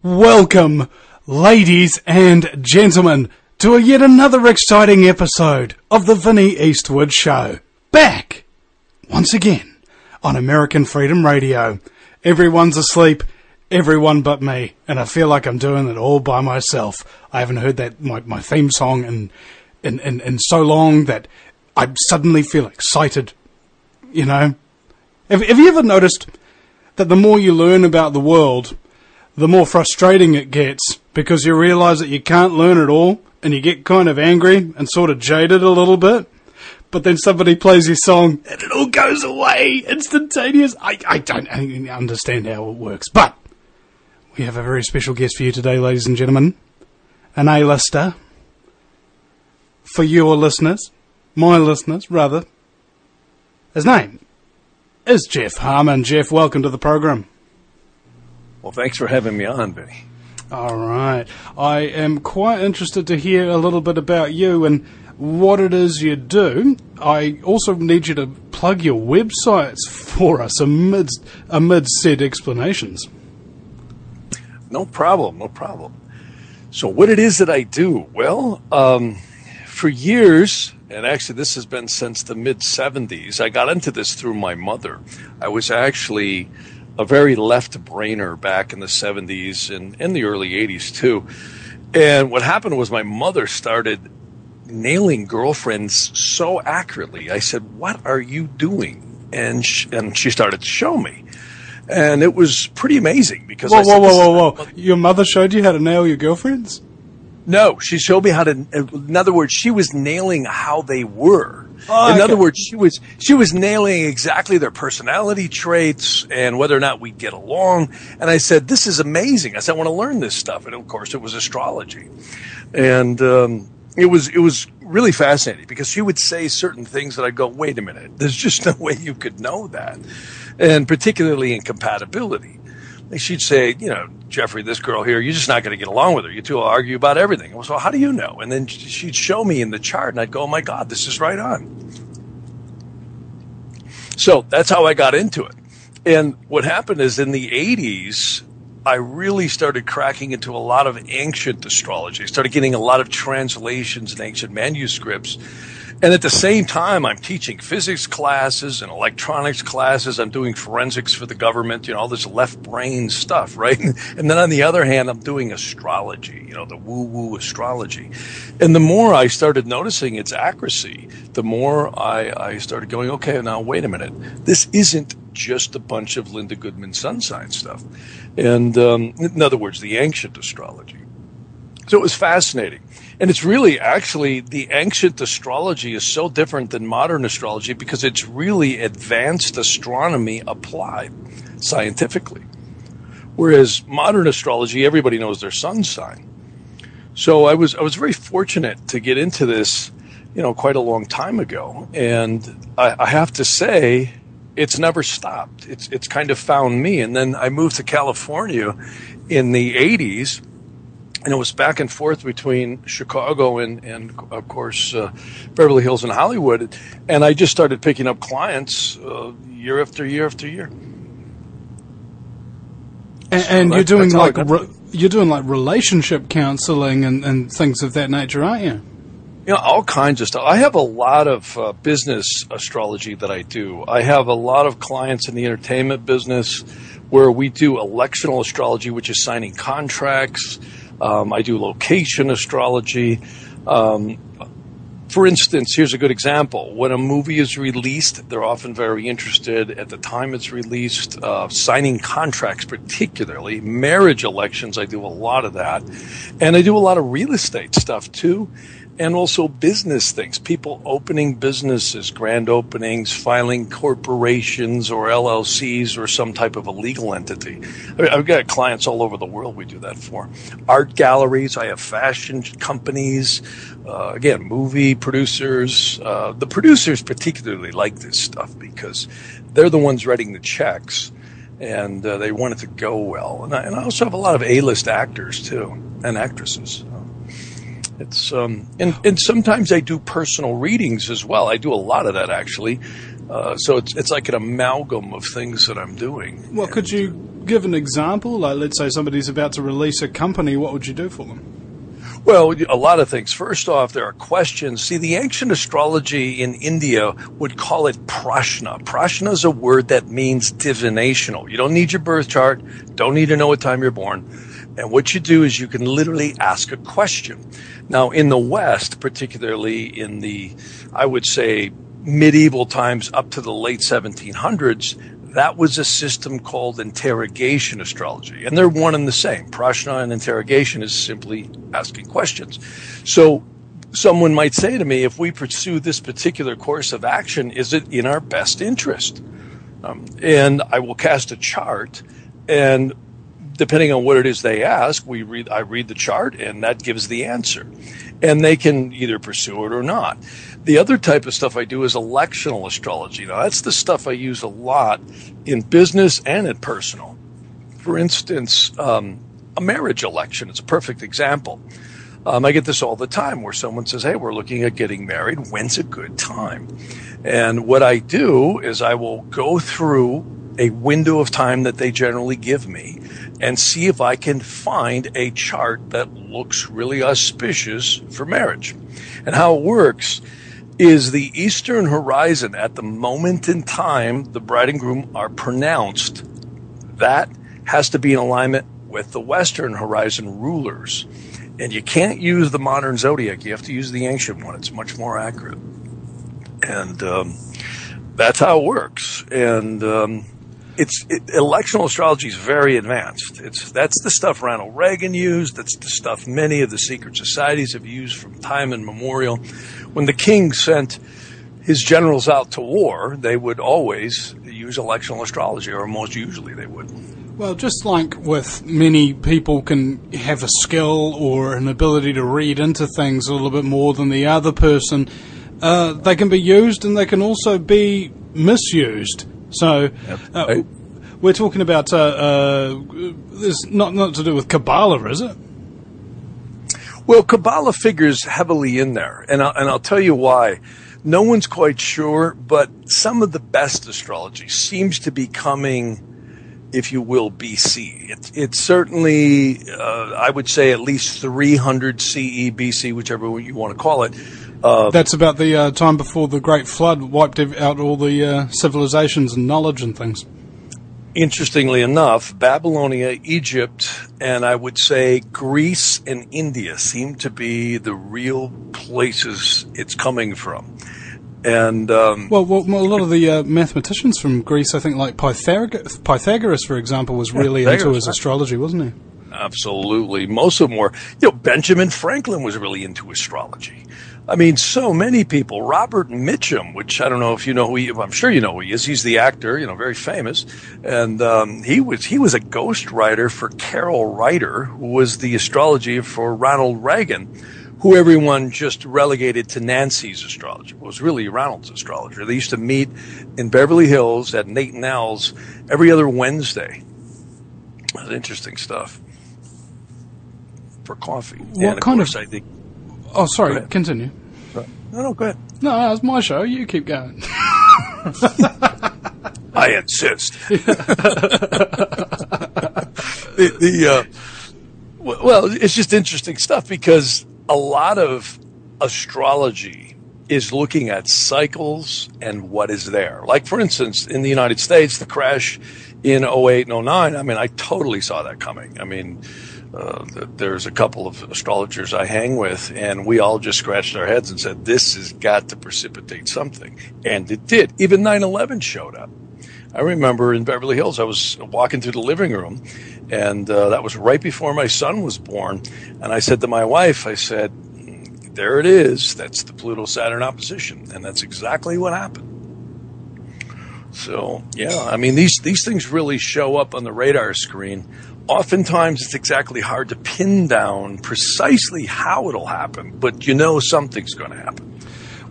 Welcome, ladies and gentlemen, to yet another exciting episode of the Vinnie Eastwood Show. Back, once again, on American Freedom Radio. Everyone's asleep, everyone but me, and I feel like I'm doing it all by myself. I haven't heard that my theme song in so long that I suddenly feel excited, you know. Have you ever noticed that the more you learn about the world, the more frustrating it gets, because you realise that you can't learn it all, and you get kind of angry and sort of jaded a little bit, but then somebody plays your song and it all goes away instantaneous. I don't understand how it works, but we have a very special guest for you today, ladies and gentlemen, an A-lister for your listeners, my listeners, rather. His name is Jeff Harman. Jeff, welcome to the program. Well, thanks for having me on, Vinny. All right. I am quite interested to hear a little bit about you and what it is you do. I also need you to plug your websites for us amid said explanations. No problem. So what it is that I do? Well, for years, and actually this has been since the mid-'70s, I got into this through my mother. I was actually a very left-brainer back in the 70s and in the early 80s, too. And what happened was my mother started nailing girlfriends so accurately. I said, "What are you doing?" And she started to show me. And it was pretty amazing because Whoa. Your mother showed you how to nail your girlfriends? No, she showed me how to, in other words, she was nailing how they were. Oh, in other words, she was nailing exactly their personality traits and whether or not we'd get along. And I said, "This is amazing." I said, "I want to learn this stuff." And of course, it was astrology. And it was really fascinating because she would say certain things that I'd go, "Wait a minute, there's just no way you could know that." And particularly in compatibility. She'd say, "Jeffrey, this girl here, you're just not going to get along with her. You two will argue about everything." So how do you know? And then she'd show me in the chart, and I'd go, "Oh, my God, this is right on." So that's how I got into it. And what happened is in the 80s, I really started cracking into a lot of ancient astrology. I started getting a lot of translations and ancient manuscripts. And at the same time, I'm teaching physics classes and electronics classes. I'm doing forensics for the government, all this left brain stuff, right? And then on the other hand, I'm doing astrology, the woo-woo astrology. And the more I started noticing its accuracy, the more I started going, okay, now wait a minute. This isn't just a bunch of Linda Goodman sun sign stuff. And in other words, the ancient astrology. So it was fascinating. And it's really actually the ancient astrology is so different than modern astrology because it's really advanced astronomy applied scientifically. Whereas modern astrology, everybody knows their sun sign. So I was very fortunate to get into this, quite a long time ago. And I have to say, it's never stopped. It's kind of found me. And then I moved to California in the 80s. And it was back and forth between Chicago and of course, Beverly Hills and Hollywood. And I just started picking up clients year after year after year. And you're doing like relationship counseling and things of that nature, aren't you? All kinds of stuff. I have a lot of business astrology that I do. I have a lot of clients in the entertainment business where we do electional astrology, which is signing contracts. I do location astrology. For instance, here's a good example. When a movie is released, they're often very interested at the time it's released, signing contracts particularly. Marriage elections, I do a lot of that. And I do a lot of real estate stuff too. And also business things, people opening businesses, grand openings, filing corporations or LLCs or some type of a legal entity. I've got clients all over the world we do that for. Art galleries, I have fashion companies, again, movie producers. The producers particularly like this stuff because they're the ones writing the checks and they want it to go well. And I also have a lot of A-list actors too and actresses. It's and sometimes I do personal readings as well. I do a lot of that actually. So it's like an amalgam of things that I'm doing. Well, could you give an example? Like, let's say somebody's about to release a company, what would you do for them? Well, a lot of things. First off, there are questions. See, the ancient astrology in India would call it prashna. Prashna is a word that means divinational. You don't need your birth chart, don't need to know what time you're born. And what you do is you can literally ask a question. Now, in the West, particularly in the, I would say, medieval times up to the late 1700s, that was a system called interrogation astrology. And they're one and the same. Prashna and interrogation is simply asking questions. So someone might say to me, if we pursue this particular course of action, is it in our best interest? And I will cast a chart, and depending on what it is they ask, I read the chart, and that gives the answer. And they can either pursue it or not. The other type of stuff I do is electional astrology. Now, that's the stuff I use a lot in business and in personal. For instance, a marriage election is a perfect example. I get this all the time where someone says, hey, we're looking at getting married. When's a good time? And what I do is I will go through a window of time that they generally give me and see if I can find a chart that looks really auspicious for marriage. And how it works is the eastern horizon at the moment in time the bride and groom are pronounced, that has to be in alignment with the western horizon rulers. And you can't use the modern zodiac. You have to use the ancient one. It's much more accurate. And that's how it works. And electional astrology is very advanced. That's the stuff Ronald Reagan used. That's the stuff many of the secret societies have used from time immemorial. When the king sent his generals out to war, they would always use electional astrology, or most usually they would. Well, just like with many people can have a skill or an ability to read into things a little bit more than the other person, they can be used and they can also be misused. So we're talking about this not to do with Kabbalah, is it? Well, Kabbalah figures heavily in there, and I'll tell you why. No one's quite sure, but some of the best astrology seems to be coming, if you will, BC. It's certainly, I would say, at least 300 CE, BC, whichever you want to call it. That's about the time before the Great Flood wiped out all the civilizations and knowledge and things. Interestingly enough, Babylonia, Egypt, and I would say Greece and India seem to be the real places it's coming from. And well, a lot of the mathematicians from Greece, I think, like Pythagoras, for example, was really into his astrology, wasn't he? Absolutely. Most of them were. Benjamin Franklin was really into astrology. I mean, so many people. Robert Mitchum, which I don't know if you know who he is. I'm sure you know who he is. He's the actor, very famous. And he was a ghostwriter for Carol Reiter, who was the astrology for Ronald Reagan, who everyone just relegated to Nancy's astrology. It was really Ronald's astrologer. They used to meet in Beverly Hills at Nate and Al's every other Wednesday. That's interesting stuff. For coffee. What kind of... I think... Oh, sorry, continue. No, go ahead. No, it's my show. You keep going. I insist. Well, it's just interesting stuff because a lot of astrology is looking at cycles and what is there. Like, for instance, in the United States, the crash in 08 and 09, I mean, I totally saw that coming. I mean, there's a couple of astrologers I hang with, and we all just scratched our heads and said, this has got to precipitate something. And it did. Even 9/11 showed up. I remember in Beverly Hills, I was walking through the living room, and that was right before my son was born. And I said to my wife, I said, there it is. That's the Pluto-Saturn opposition. And that's exactly what happened. So, yeah, I mean, these things really show up on the radar screen. Oftentimes, it's exactly hard to pin down precisely how it'll happen, but something's going to happen.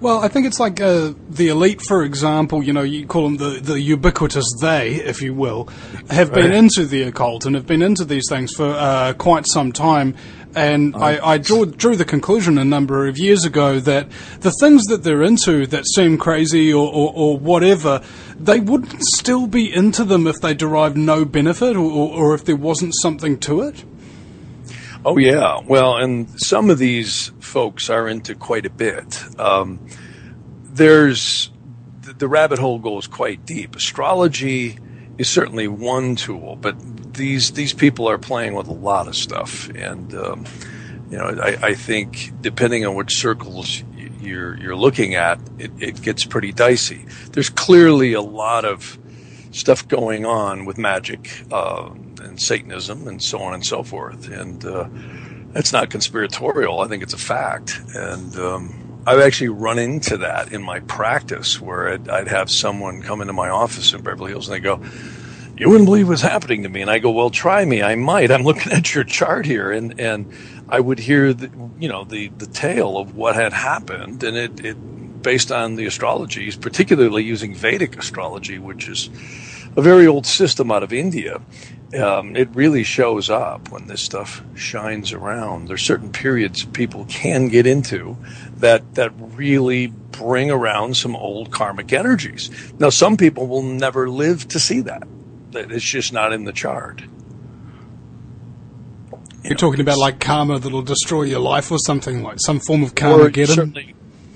Well, I think it's like the elite, for example, you call them the ubiquitous they, if you will, have been into the occult and have been into these things for quite some time. And I drew the conclusion a number of years ago that the things that they're into that seem crazy or whatever, they wouldn't still be into them if they derived no benefit or if there wasn't something to it. Oh, yeah. Well, and some of these folks are into quite a bit. The rabbit hole goes quite deep. Astrology is certainly one tool, but these people are playing with a lot of stuff. And, I think depending on which circles you're looking at, it gets pretty dicey. There's clearly a lot of stuff going on with magic, and Satanism and so on and so forth. And that's not conspiratorial. I think it's a fact. And I've actually run into that in my practice where I'd have someone come into my office in Beverly Hills and they go, "You wouldn't believe what's happening to me." And I go, "Well, try me. I might. I'm looking at your chart here." And I would hear the tale of what had happened. And it based on the astrologies, particularly using Vedic astrology, which is a very old system out of India. It really shows up when this stuff shines around. There's certain periods people can get into that really bring around some old karmic energies. Now, some people will never live to see that. It's just not in the chart. You're talking about like karma that'll destroy your life or something, like some form of karma.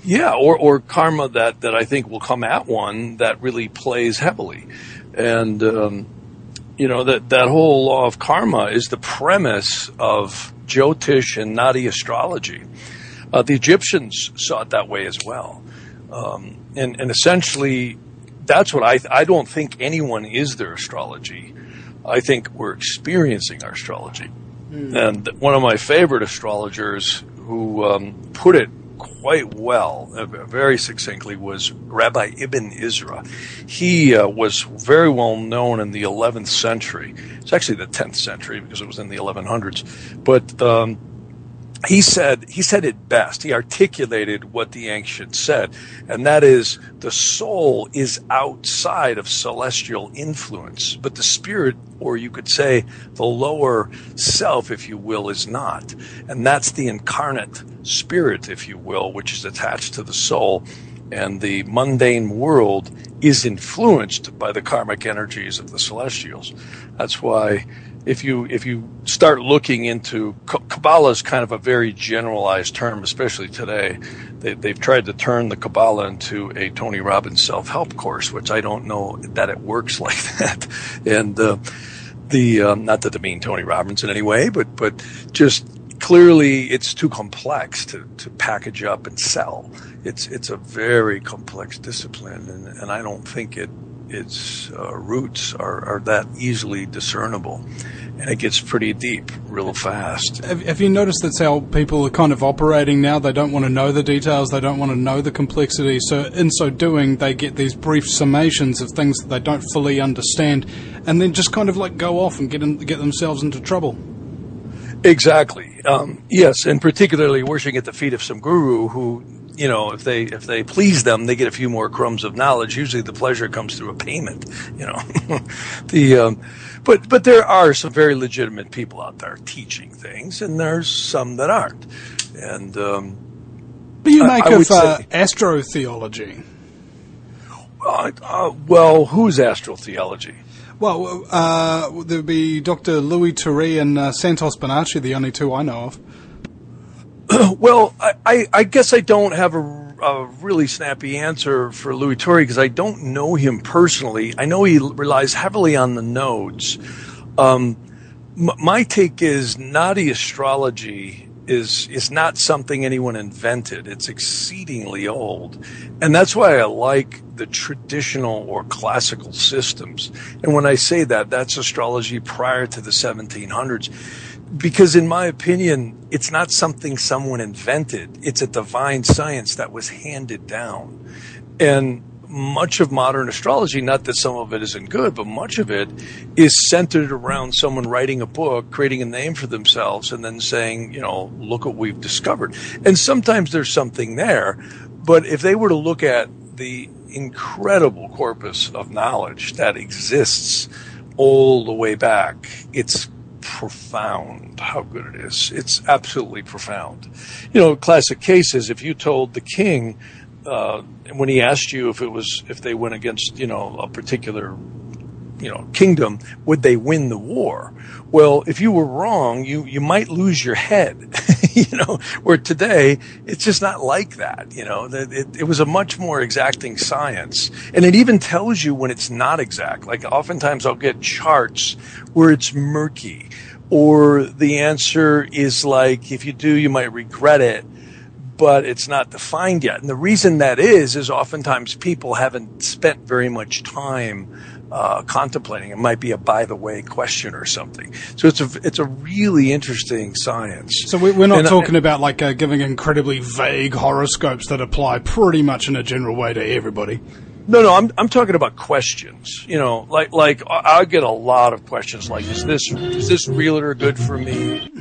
Yeah, or karma that I think will come at one that really plays heavily. And, that whole law of karma is the premise of Jyotish and Nadi astrology. The Egyptians saw it that way as well. And essentially, that's what I don't think anyone is their astrology. I think we're experiencing our astrology. And one of my favorite astrologers who put it quite well, very succinctly, was Rabbi Ibn Ezra. He was very well known in the 11th century. It's actually the 10th century because it was in the 1100s. But he said it best. He articulated what the ancients said, and that is the soul is outside of celestial influence, but the spirit, or you could say the lower self, if you will, is not. And that's the incarnate spirit, if you will, which is attached to the soul. And the mundane world is influenced by the karmic energies of the celestials. That's why if you start looking into Kabbalah, is kind of a very generalized term, especially today. They've tried to turn the Kabbalah into a Tony Robbins self-help course, which I don't know that it works like that. And not that I mean Tony Robbins in any way, but just clearly it's too complex to package up and sell. It's a very complex discipline, and I don't think its roots are that easily discernible, and it gets pretty deep real fast. Have you noticed that's how people are kind of operating now? They don't want to know the details, they don't want to know the complexity, so in so doing they get these brief summations of things that they don't fully understand, and then just kind of like go off and get themselves into trouble. Exactly. Yes, and particularly worshiping at the feet of some guru who, if they please them, they get a few more crumbs of knowledge. Usually the pleasure comes through a payment, but there are some very legitimate people out there teaching things, and there's some that aren't. And what do you make of astrotheology? Well, who's astrotheology? Well, there would be Dr. Louis Toury and Santos Bonacci, the only two I know of. Well, I guess I don't have a really snappy answer for Louis Toury because I don't know him personally. I know he relies heavily on the nodes. My take is Nadi astrology is not something anyone invented. It's exceedingly old. And that's why I like the traditional or classical systems. And when I say that, that's astrology prior to the 1700s. Because in my opinion, it's not something someone invented. It's a divine science that was handed down. And much of modern astrology, not that some of it isn't good, but much of it is centered around someone writing a book, creating a name for themselves, and then saying, look what we've discovered. And sometimes there's something there, But if they were to look at the incredible corpus of knowledge that exists all the way back, it's profound how good it is. It's absolutely profound. Classic case is if you told the king, when he asked you if they went against, a particular, kingdom, would they win the war? Well, if you were wrong, you might lose your head, where today it's just not like that. It was a much more exacting science. And it even tells you when it's not exact. Like oftentimes I'll get charts where it's murky, or the answer is like, if you do, you might regret it, but it's not defined yet. And the reason that is oftentimes people haven't spent very much time contemplating. It might be a by the way question or something. So it's a really interesting science. So we're not talking about like giving incredibly vague horoscopes that apply pretty much in a general way to everybody. No, I'm talking about questions. Like I get a lot of questions like, is this realtor good for me?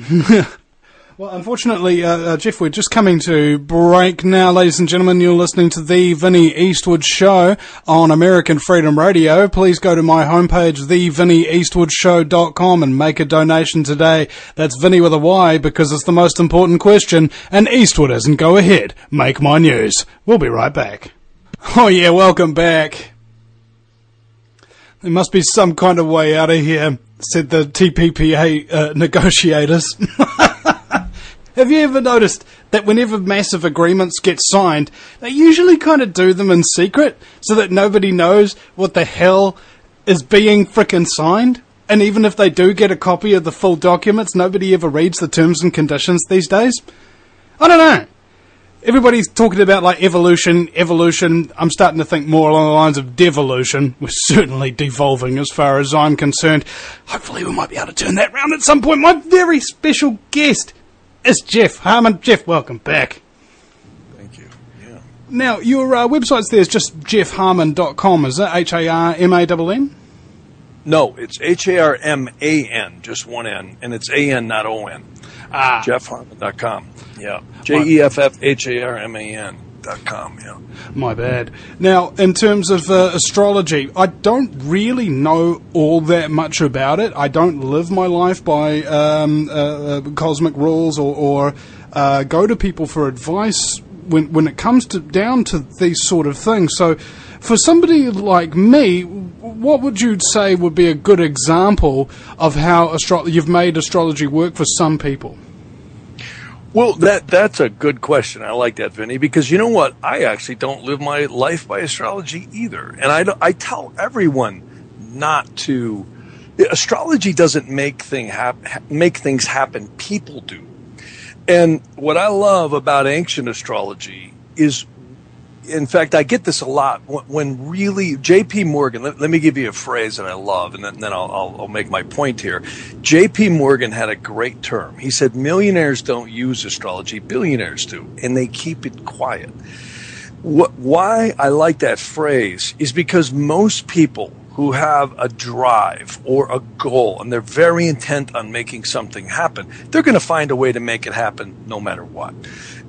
Well, unfortunately, Jeff, we're just coming to break now. Ladies and gentlemen, you're listening to The Vinnie Eastwood Show on American Freedom Radio. Please go to my homepage, thevinnieeastwoodshow.com, and make a donation today. That's Vinnie with a Y, because it's the most important question, and Eastwood isn't. Go ahead, make my news. We'll be right back. Oh yeah, welcome back. There must be some kind of way out of here, said the TPPA negotiators. Have you ever noticed that whenever massive agreements get signed, they usually kind of do them in secret so that nobody knows what the hell is being frickin' signed? And even if they do get a copy of the full documents, nobody ever reads the terms and conditions these days? I don't know. Everybody's talking about like evolution. I'm starting to think more along the lines of devolution. We're certainly devolving as far as I'm concerned. Hopefully we might be able to turn that round at some point. My very special guest is Jeff Harman. Jeff, welcome back. Thank you. Yeah. Now, your website's there is just jeffharman.com, is it? Harman? No, it's Harman, just one N, and it's AN, not ON. Jeffharman.com. Yeah. JEFFHARMAN.com. Yeah. My bad. Now, in terms of astrology, I don't really know all that much about it. I don't live my life by cosmic rules or go to people for advice when it comes down to these sort of things. So, for somebody like me, what would you say would be a good example of how you've made astrology work for some people? Well, that's a good question. I like that, Vinny, because you know what? I actually don't live my life by astrology either. And I tell everyone not to. Astrology doesn't make things happen. People do. And what I love about ancient astrology is, in fact, I get this a lot when really J.P. Morgan, let me give you a phrase that I love, and then I'll make my point here. J.P. Morgan had a great term. He said, millionaires don't use astrology, billionaires do, and they keep it quiet. Why I like that phrase is because most people who have a drive or a goal, and they're very intent on making something happen, they're going to find a way to make it happen no matter what.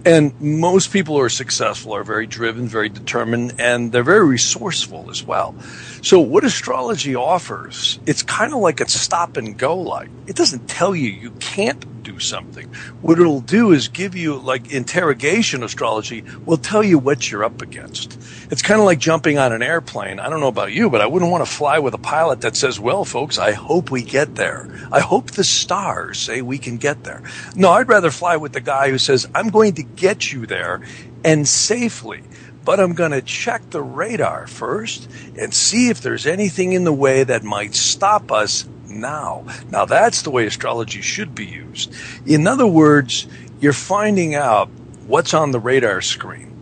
And most people who are successful are very driven, very determined, and they're very resourceful as well. So what astrology offers, it's kind of like a stop and go light. It doesn't tell you can't do something. What it'll do is give you, like interrogation astrology, will tell you what you're up against. It's kind of like jumping on an airplane. I don't know about you, but I wouldn't want to fly with a pilot that says, well, folks, I hope we get there. I hope the stars say we can get there. No, I'd rather fly with the guy who says, I'm going to get you there and safely, but I'm going to check the radar first and see if there's anything in the way that might stop us now. Now, that's the way astrology should be used. In other words, you're finding out what's on the radar screen.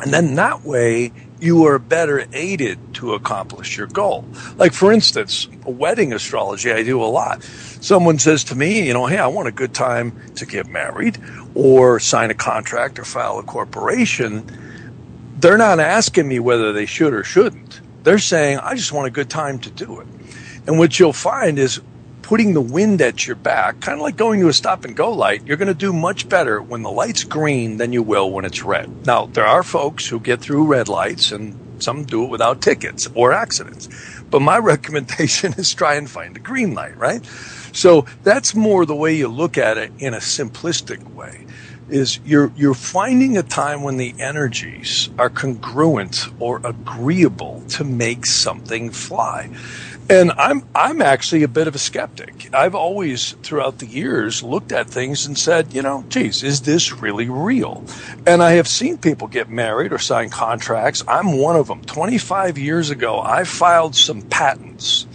And then that way, you are better aided to accomplish your goal. Like, for instance, wedding astrology, I do a lot. Someone says to me, hey, I want a good time to get married or sign a contract or file a corporation. They're not asking me whether they should or shouldn't. They're saying, I just want a good time to do it. And what you'll find is putting the wind at your back, kind of like going to a stop and go light, you're going to do much better when the light's green than you will when it's red. Now, there are folks who get through red lights, and some do it without tickets or accidents. But my recommendation is try and find a green light, right? So that's more the way you look at it in a simplistic way, is you're finding a time when the energies are congruent or agreeable to make something fly. And I'm actually a bit of a skeptic. I've always, throughout the years, looked at things and said, geez, is this really real? And I have seen people get married or sign contracts. I'm one of them. 25 years ago, I filed some patents,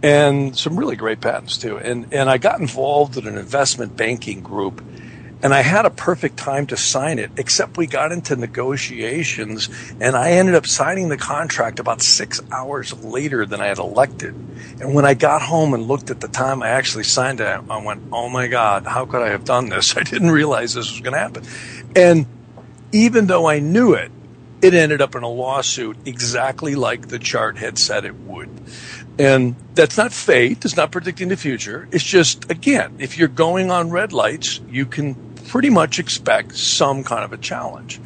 and some really great patents too. And I got involved in an investment banking group, and I had a perfect time to sign it, except we got into negotiations, and I ended up signing the contract about 6 hours later than I had elected. And when I got home and looked at the time I actually signed it, I went, oh my God, how could I have done this? I didn't realize this was going to happen. And even though I knew it, it ended up in a lawsuit exactly like the chart had said it would. And that's not fate. It's not predicting the future. It's just, again, if you're going on red lights, you can pretty much expect some kind of a challenge,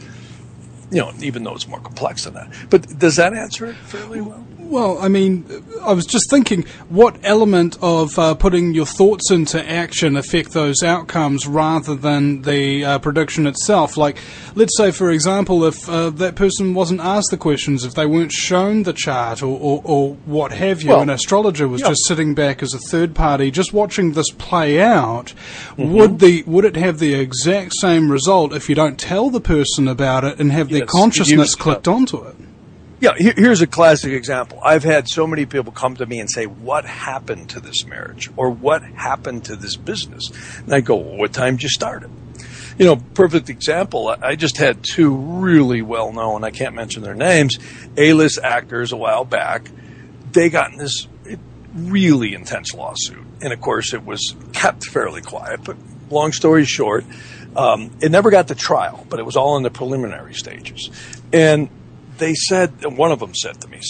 even though it's more complex than that. But does that answer it fairly well? Well, I mean, I was just thinking, what element of putting your thoughts into action affect those outcomes rather than the prediction itself? Like, let's say, for example, if that person wasn't asked the questions, if they weren't shown the chart or what have you, an astrologer was just sitting back as a third party, just watching this play out, would it have the exact same result if you don't tell the person about it and have their consciousness clicked onto it? Yeah, here's a classic example. I've had so many people come to me and say, what happened to this marriage? Or what happened to this business? And I go, well, what time did you start it? Perfect example. I just had two really well-known, I can't mention their names, A-list actors a while back. They got in this really intense lawsuit. And, of course, it was kept fairly quiet. But long story short, it never got to trial, but it was all in the preliminary stages. And they said, and one of them said to me,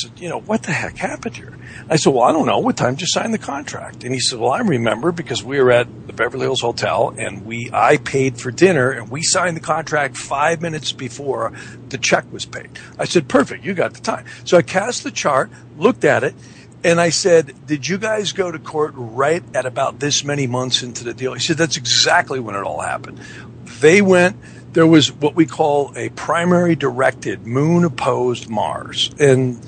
what the heck happened here? I said, well, I don't know. What time did you sign the contract? And he said, well, I remember because we were at the Beverly Hills Hotel and I paid for dinner and we signed the contract 5 minutes before the check was paid. I said, perfect. You got the time. So I cast the chart, looked at it, and I said, did you guys go to court right at about this many months into the deal? He said, that's exactly when it all happened. They went. There was what we call a primary directed moon opposed Mars. And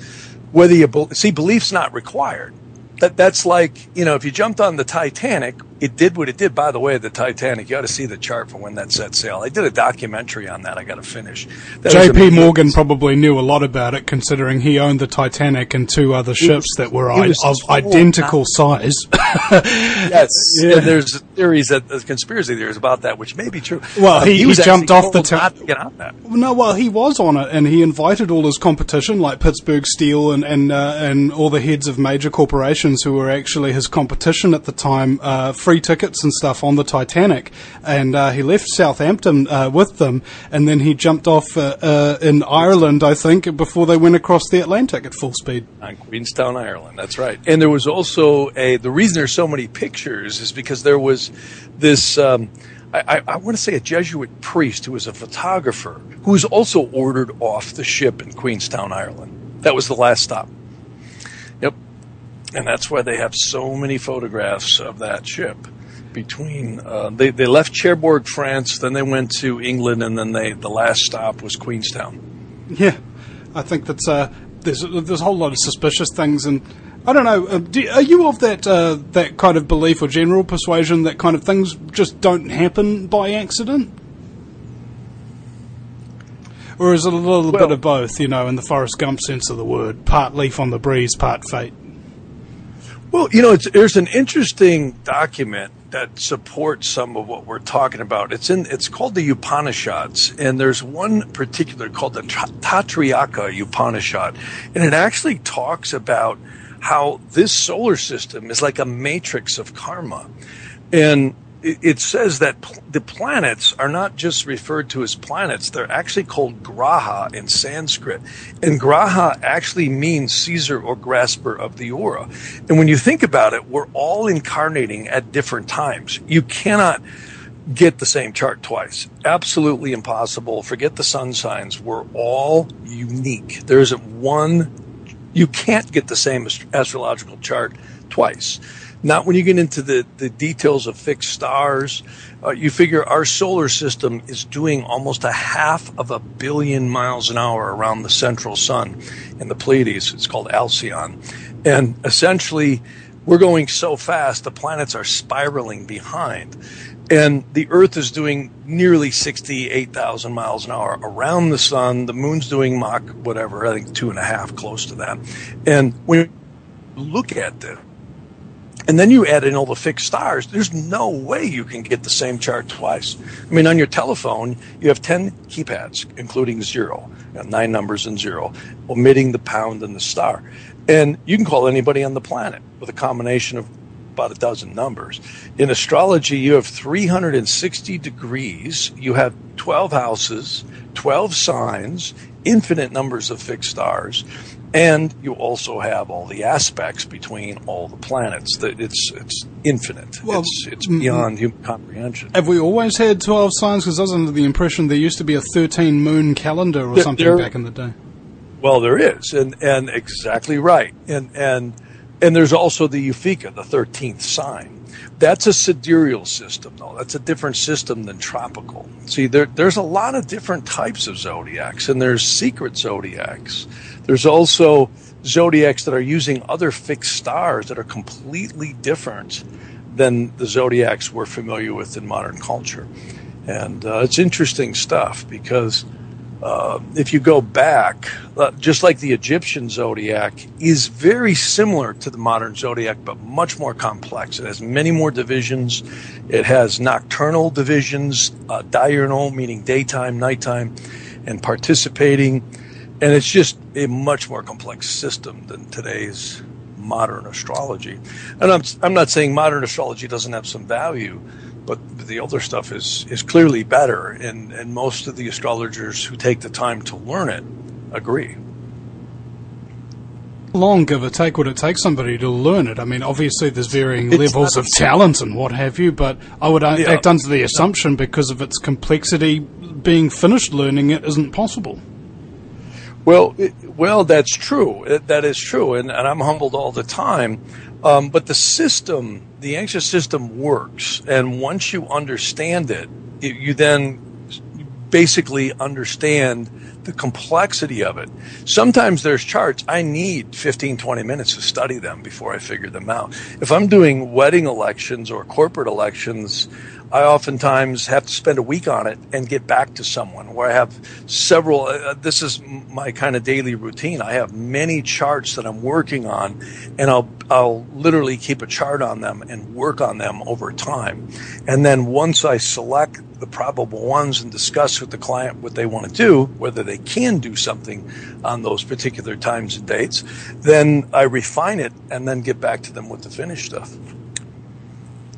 whether you belief's not required. That's like, if you jumped on the Titanic, it did what it did. By the way, the Titanic, you ought to see the chart for when that set sail. I did a documentary on that. I got to finish. J.P. Morgan probably knew a lot about it, considering he owned the Titanic and two other ships that were of identical size. Yes. Yeah. And there's conspiracy theories about that, which may be true. Well, he jumped off the not to get on that. No, well, he was on it, and he invited all his competition, like Pittsburgh Steel and all the heads of major corporations who were actually his competition at the time, free tickets and stuff on the Titanic, and he left Southampton with them, and then he jumped off in Ireland, I think, before they went across the Atlantic at full speed. On Queenstown, Ireland, that's right. And there was also the reason there's so many pictures is because there was this, I want to say a Jesuit priest who was a photographer who was also ordered off the ship in Queenstown, Ireland. That was the last stop. Yep. And that's why they have so many photographs of that ship. Between they left Cherbourg, France, then they went to England, and then the last stop was Queenstown. Yeah, I think that's there's a whole lot of suspicious things, and I don't know. Are you of that kind of belief or general persuasion that kind of things just don't happen by accident? Or is it a little bit of both, in the Forrest Gump sense of the word? Part leaf on the breeze, part fate. Well, there's an interesting document that supports some of what we're talking about. It's called the Upanishads, and there's one particular called the Tatrayaka Upanishad, and it actually talks about how this solar system is like a matrix of karma. And it says that the planets are not just referred to as planets. They're actually called graha in Sanskrit. And graha actually means seizer or grasper of the aura. And when you think about it, we're all incarnating at different times. You cannot get the same chart twice. Absolutely impossible. Forget the sun signs. We're all unique. There isn't one. You can't get the same astrological chart twice. Not when you get into the details of fixed stars. You figure our solar system is doing almost 500 million miles an hour around the central sun in the Pleiades. It's called Alcyon. And essentially, we're going so fast, the planets are spiraling behind. And the Earth is doing nearly 68,000 miles an hour around the sun. The moon's doing Mach, whatever, I think 2.5, close to that. And when you look at this, and then you add in all the fixed stars, there's no way you can get the same chart twice. I mean, on your telephone, you have 10 keypads, including 0, 9 numbers and 0, omitting the pound and the star. And you can call anybody on the planet with a combination of about a dozen numbers. In astrology, you have 360 degrees, you have 12 houses, 12 signs, infinite numbers of fixed stars, and you also have all the aspects between all the planets. It's infinite. Well, it's beyond human comprehension. Have we always had 12 signs? Because I was under the impression there used to be a 13-moon calendar or something back in the day. Well, there is, and exactly right. And there's also the Euphika, the 13th sign. That's a sidereal system, though. That's a different system than tropical. See, there's a lot of different types of zodiacs, and there's secret zodiacs. There's also zodiacs that are using other fixed stars that are completely different than the zodiacs we're familiar with in modern culture. And it's interesting stuff because if you go back, just like the Egyptian zodiac is very similar to the modern zodiac, but much more complex. It has many more divisions. It has nocturnal divisions, diurnal, meaning daytime, nighttime, and participating. And it's just a much more complex system than today's modern astrology. And I'm not saying modern astrology doesn't have some value, but the older stuff is clearly better, and most of the astrologers who take the time to learn it agree. How long, give or take, would it take somebody to learn it? I mean, obviously there's varying levels of talent and what have you, but I would act under the assumption because of its complexity, being finished learning it isn't possible. Well, that's true. That is true, and I'm humbled all the time. But the system, the anxious system works, and once you understand it, you then basically understand the complexity of it. Sometimes there's charts, I need 15, 20 minutes to study them before I figure them out. If I'm doing wedding elections or corporate elections, I oftentimes have to spend a week on it and get back to someone where I have several. This is my kind of daily routine. I have many charts that I'm working on, and I'll literally keep a chart on them and work on them over time. And then once I select the probable ones and discuss with the client what they want to do, whether they can do something on those particular times and dates, then I refine it and then get back to them with the finished stuff.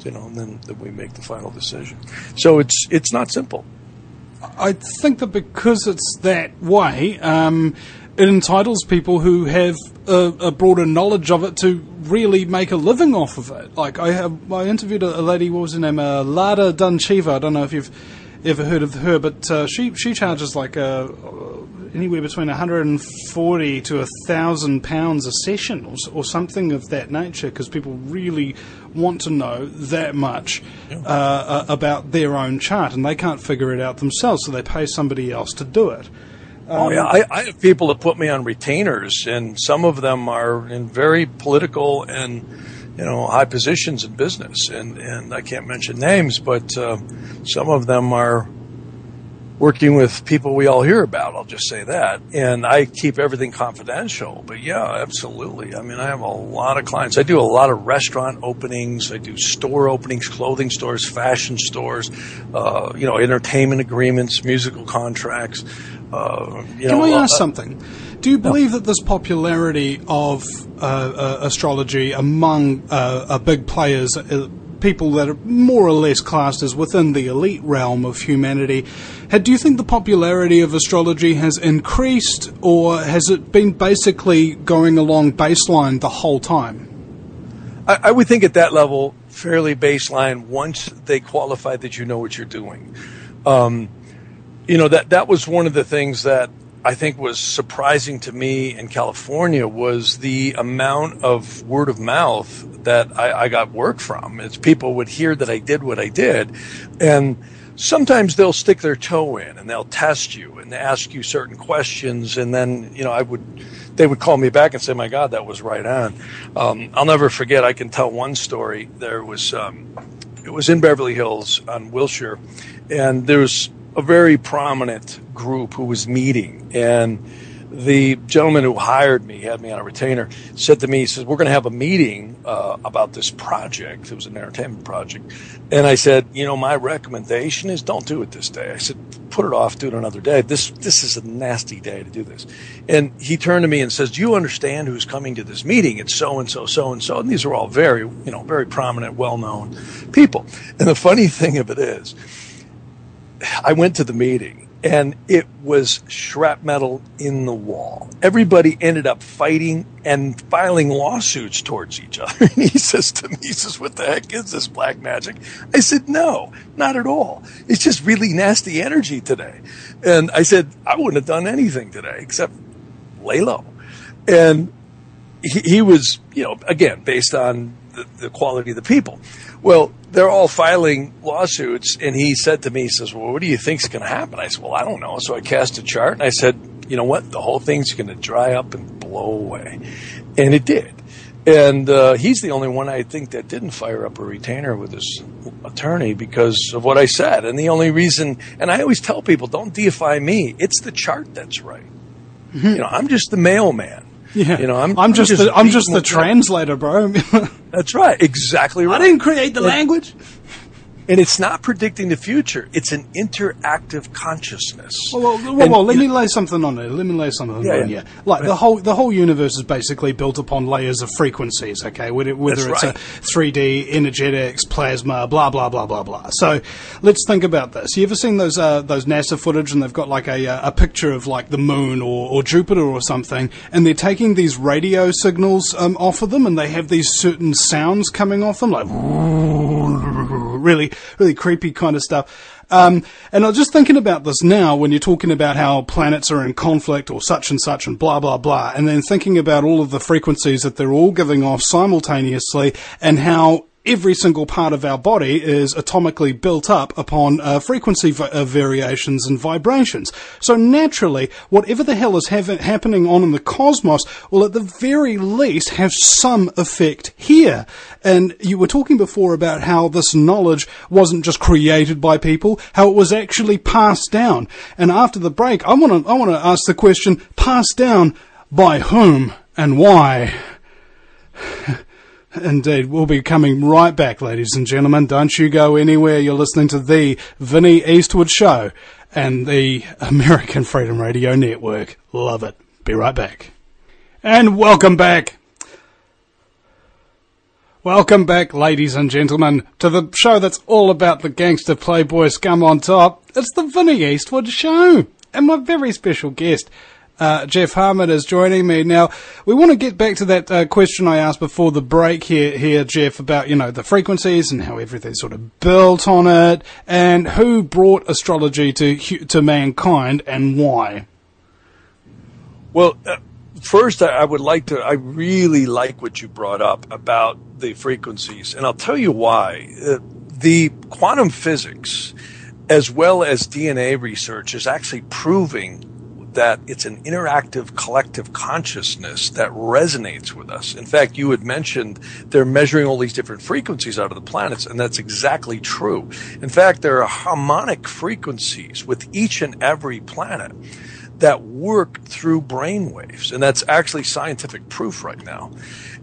And then we make the final decision. So it's not simple. I think that because it's that way, it entitles people who have a broader knowledge of it to really make a living off of it. Like I interviewed a lady, what was her name, Lada Dunchiva. I don't know if you've ever heard of her, but she charges like anywhere between 140 to 1,000 pounds a session or something of that nature, because people really want to know that much about their own chart, and they can't figure it out themselves, so they pay somebody else to do it. I have people that put me on retainers, and some of them are in very political and high positions in business, and I can't mention names, but some of them are working with people we all hear about, I'll just say that. And I keep everything confidential. But yeah, absolutely. I mean, I have a lot of clients. I do a lot of restaurant openings. I do store openings, clothing stores, fashion stores, entertainment agreements, musical contracts. Can I ask something? Do you believe that this popularity of astrology among big players, people that are more or less classed as within the elite realm of humanity, do you think the popularity of astrology has increased, or has it been basically going along baseline the whole time? I would think at that level, fairly baseline, once they qualify that you know what you're doing. That was one of the things that I think was surprising to me in California was the amount of word of mouth that I got work from. It's people would hear that I did what I did, and sometimes they'll stick their toe in and they'll test you and ask you certain questions, and then they would call me back and say, "My God, that was right on." I'll never forget. I can tell one story. There was it was in Beverly Hills on Wilshire, and there was a very prominent group who was meeting, and the gentleman who hired me, had me on a retainer, said to me, he says, "We're going to have a meeting about this project." It was an entertainment project. And I said, my recommendation is don't do it this day. I said, put it off, do it another day. This is a nasty day to do this. And he turned to me and says, "Do you understand who's coming to this meeting? It's so-and-so, so-and-so." And these are all very, very prominent, well-known people. And the funny thing of it is, I went to the meeting, and it was shrapnel in the wall. Everybody ended up fighting and filing lawsuits towards each other. And he says to me, "What the heck is this, black magic?" I said, "No, not at all. It's just really nasty energy today." And I said, "I wouldn't have done anything today except lay low." And he was, again, based on the quality of the people. Well, they're all filing lawsuits, and he said to me, he says, "Well, what do you think's going to happen?" I said, "Well, I don't know." So I cast a chart, and I said, "You know what? The whole thing's going to dry up and blow away." And it did. And he's the only one, I think, that didn't fire up a retainer with his attorney because of what I said. And the only reason, and I always tell people, don't deify me. It's the chart that's right. Mm-hmm. I'm just the mailman. Yeah, I'm just the translator, bro. That's right, exactly right. I didn't create the language. And it's not predicting the future. It's an interactive consciousness. Well, let me lay something on there. Yeah. Like the whole universe is basically built upon layers of frequencies. Okay, whether it's a 3D, energetics, plasma, blah blah blah blah blah. So let's think about this. You ever seen those NASA footage, and they've got like a picture of like the moon or Jupiter or something, and they're taking these radio signals off of them, and they have these certain sounds coming off them, like really creepy kind of stuff. And I was just thinking about this now when you're talking about how planets are in conflict or such and blah, blah, blah, and then thinking about all of the frequencies that they're all giving off simultaneously, and how every single part of our body is atomically built up upon frequency variations and vibrations. So naturally, whatever the hell is happening on in the cosmos will at the very least have some effect here. And you were talking before about how this knowledge wasn't just created by people, how it was actually passed down. And after the break, I want to ask the question, passed down by whom and why? Indeed, we'll be coming right back, ladies and gentlemen. Don't you go anywhere. You're listening to the Vinnie Eastwood Show and the American Freedom Radio Network. Love it. Be right back. And welcome back. Welcome back, ladies and gentlemen, to the show that's all about the gangster playboy scum on top. It's the Vinnie Eastwood Show. And my very special guest, Jeff Harman, is joining me. Now, we want to get back to that question I asked before the break here, Jeff, about, the frequencies and how everything's sort of built on it, and who brought astrology to mankind and why. Well, first, I really like what you brought up about the frequencies, and I'll tell you why. The quantum physics, as well as DNA research, is actually proving that it's an interactive collective consciousness that resonates with us. In fact, you had mentioned they're measuring all these different frequencies out of the planets, and that's exactly true. In fact, there are harmonic frequencies with each and every planet that work through brainwaves, and that's actually scientific proof right now.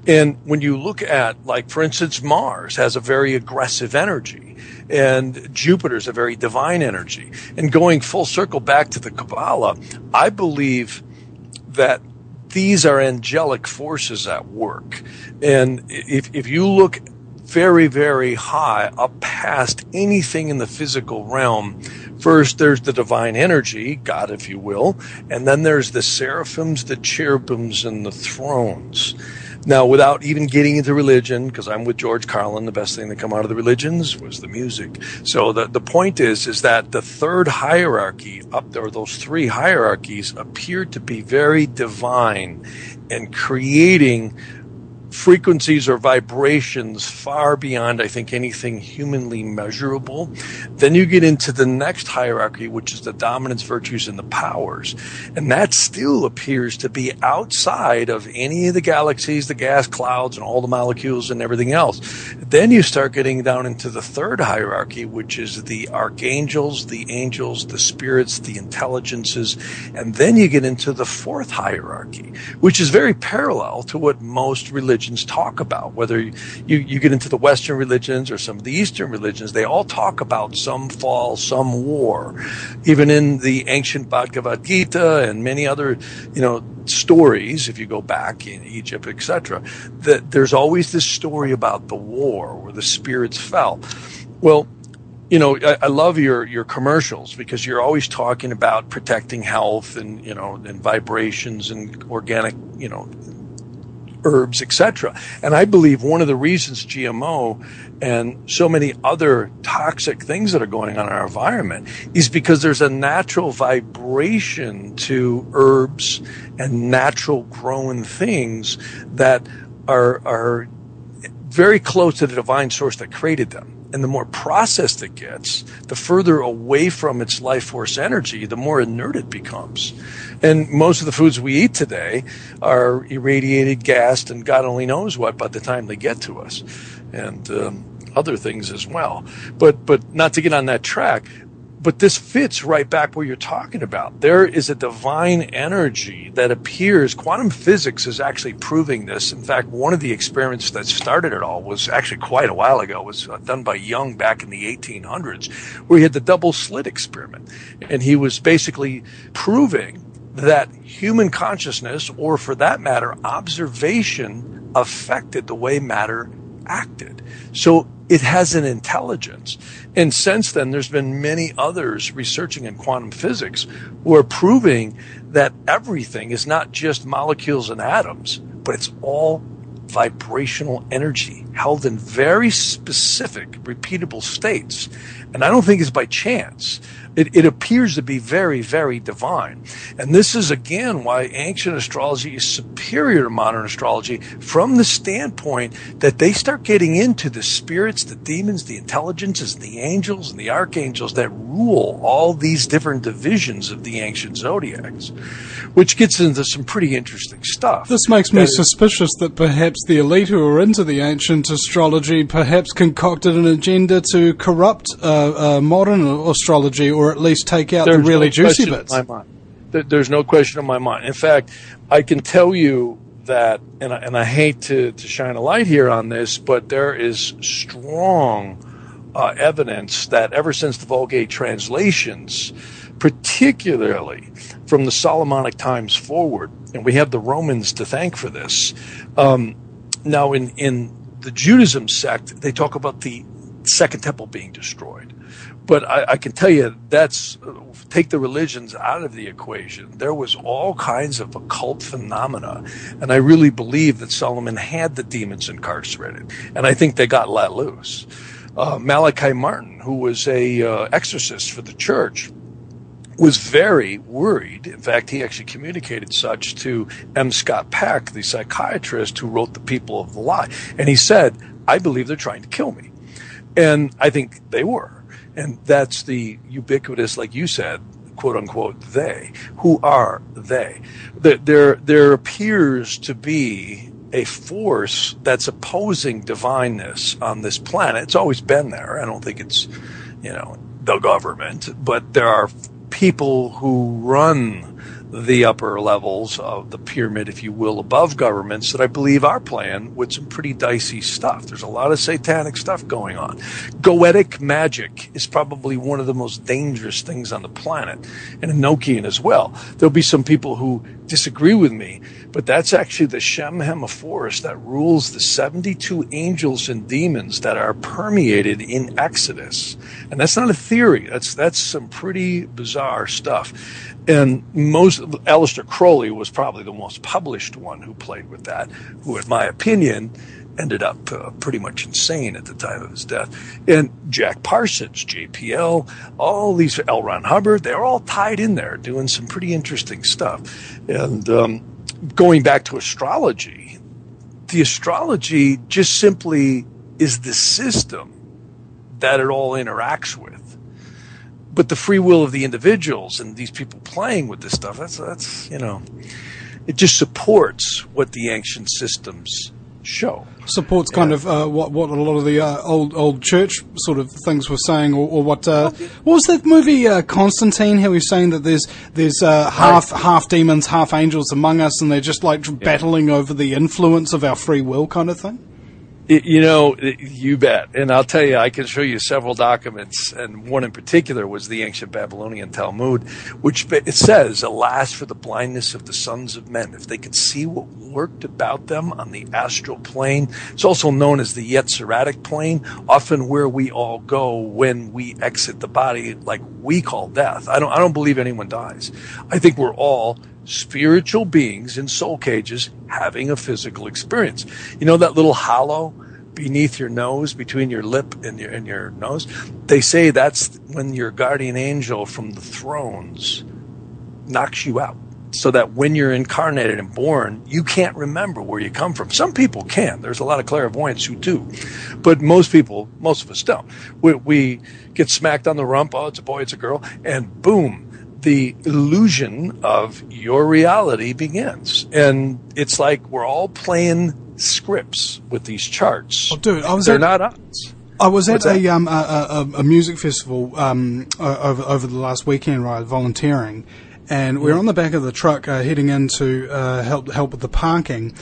And when you look at, like, for instance, Mars has a very aggressive energy, and Jupiter's a very divine energy. And going full circle back to the Kabbalah, I believe that these are angelic forces at work. And if you look very, very high, up past anything in the physical realm. First, there's the divine energy, God, if you will, and then there's the seraphims, the cherubims, and the thrones. Now, without even getting into religion, because I'm with George Carlin, the best thing that come out of the religions was the music. So the point is that the third hierarchy up there, those three hierarchies, appear to be very divine and creating frequencies or vibrations far beyond, I think, anything humanly measurable. Then you get into the next hierarchy, which is the dominance, virtues, and the powers. And that still appears to be outside of any of the galaxies, the gas clouds, and all the molecules and everything else. Then you start getting down into the third hierarchy, which is the archangels, the angels, the spirits, the intelligences. And then you get into the fourth hierarchy, which is very parallel to what most religions talk about. Whether you get into the Western religions or some of the Eastern religions, they all talk about some fall, some war. Even in the ancient Bhagavad Gita and many other, stories, if you go back in Egypt, etc., that there's always this story about the war where the spirits fell. Well, I love your commercials because you're always talking about protecting health and, and vibrations and organic, herbs, etc. And I believe one of the reasons GMO and so many other toxic things that are going on in our environment is because there's a natural vibration to herbs and natural grown things that are very close to the divine source that created them. And the more processed it gets, the further away from its life force energy, the more inert it becomes. And most of the foods we eat today are irradiated, gassed, and God only knows what by the time they get to us, and other things as well. But not to get on that track, but this fits right back where you're talking about. There is a divine energy that appears. Quantum physics is actually proving this. In fact, one of the experiments that started it all was actually quite a while ago. It was done by Young back in the 1800s, where he had the double slit experiment. And he was basically proving that human consciousness, or for that matter, observation, affected the way matter acted. So it has an intelligence. And since then, there's been many others researching in quantum physics who are proving that everything is not just molecules and atoms, but it's all vibrational energy held in very specific, repeatable states. And I don't think it's by chance. It appears to be very, very divine. And this is, again, why ancient astrology is superior to modern astrology from the standpoint that they start getting into the spirits, the demons, the intelligences, the angels, and the archangels that rule all these different divisions of the ancient zodiacs, which gets into some pretty interesting stuff. This makes me suspicious that perhaps the elite who are into the ancient astrology perhaps concocted an agenda to corrupt modern astrology, or at least take out the really juicy bits. There's no question in my mind. In fact, I can tell you that, and I hate to shine a light here on this, but there is strong evidence that ever since the Vulgate translations, particularly from the Solomonic times forward, and we have the Romans to thank for this. Now, in the Judaism sect, they talk about the Second Temple being destroyed. But I can tell you take the religions out of the equation. There was all kinds of occult phenomena. And I really believe that Solomon had the demons incarcerated. And I think they got let loose. Malachi Martin, who was a exorcist for the church, was very worried. In fact, he actually communicated such to M. Scott Peck, the psychiatrist who wrote The People of the Lie. And he said, I believe they're trying to kill me. And I think they were. And that's the ubiquitous, like you said, quote unquote, they. Who are they? There appears to be a force that's opposing divineness on this planet. It's always been there. I don't think it's, the government, but there are people who run the upper levels of the pyramid, if you will, above governments that I believe are playing with some pretty dicey stuff. There's a lot of satanic stuff going on. Goetic magic is probably one of the most dangerous things on the planet, and Enochian as well. There'll be some people who disagree with me, but that's actually the Shem Hemaphorus that rules the 72 angels and demons that are permeated in Exodus. And that's not a theory. That's some pretty bizarre stuff. And Aleister Crowley was probably the most published one who played with that, who, in my opinion, ended up pretty much insane at the time of his death. And Jack Parsons, JPL, all these, L. Ron Hubbard, they're all tied in there doing some pretty interesting stuff. And going back to astrology, the astrology just simply is the system that it all interacts with. But the free will of the individuals and these people playing with this stuff, that's it just supports what the ancient systems show. Supports kind of what a lot of the old church sort of things were saying, or what was that movie Constantine? How he was saying that there's half demons, half angels among us, and they're just like battling over the influence of our free will, kind of thing. You bet. And I'll tell you, I can show you several documents, and one in particular was the ancient Babylonian Talmud, which it says, alas for the blindness of the sons of men, if they could see what lurked about them on the astral plane. It's also known as the Yetziratic plane, often where we all go when we exit the body, like we call death. I don't believe anyone dies. I think we're all spiritual beings in soul cages having a physical experience. You know that little hollow beneath your nose, between your lip and your nose? They say that's when your guardian angel from the thrones knocks you out, so that when you're incarnated and born, you can't remember where you come from. Some people can. There's a lot of clairvoyants who do. But most of us don't. We get smacked on the rump, oh, it's a boy, it's a girl, and boom, the illusion of your reality begins. And it's like we're all playing scripts with these charts. Oh, dude, they're not odds. I was at a music festival over the last weekend, right, volunteering, and we were on the back of the truck heading in to help with the parking,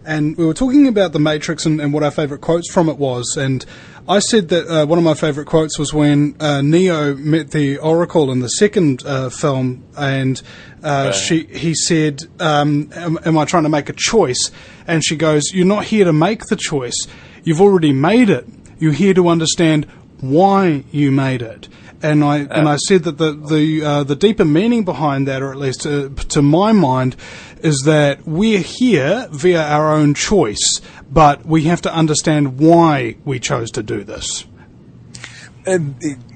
and we were talking about The Matrix and what our favourite quotes from it was, and I said that one of my favourite quotes was when Neo met the Oracle in the second film, and he said, am I trying to make a choice? And she goes, you're not here to make the choice. You've already made it. You're here to understand why you made it. And I said that the deeper meaning behind that, or at least to my mind, is that we're here via our own choice, but we have to understand why we chose to do this.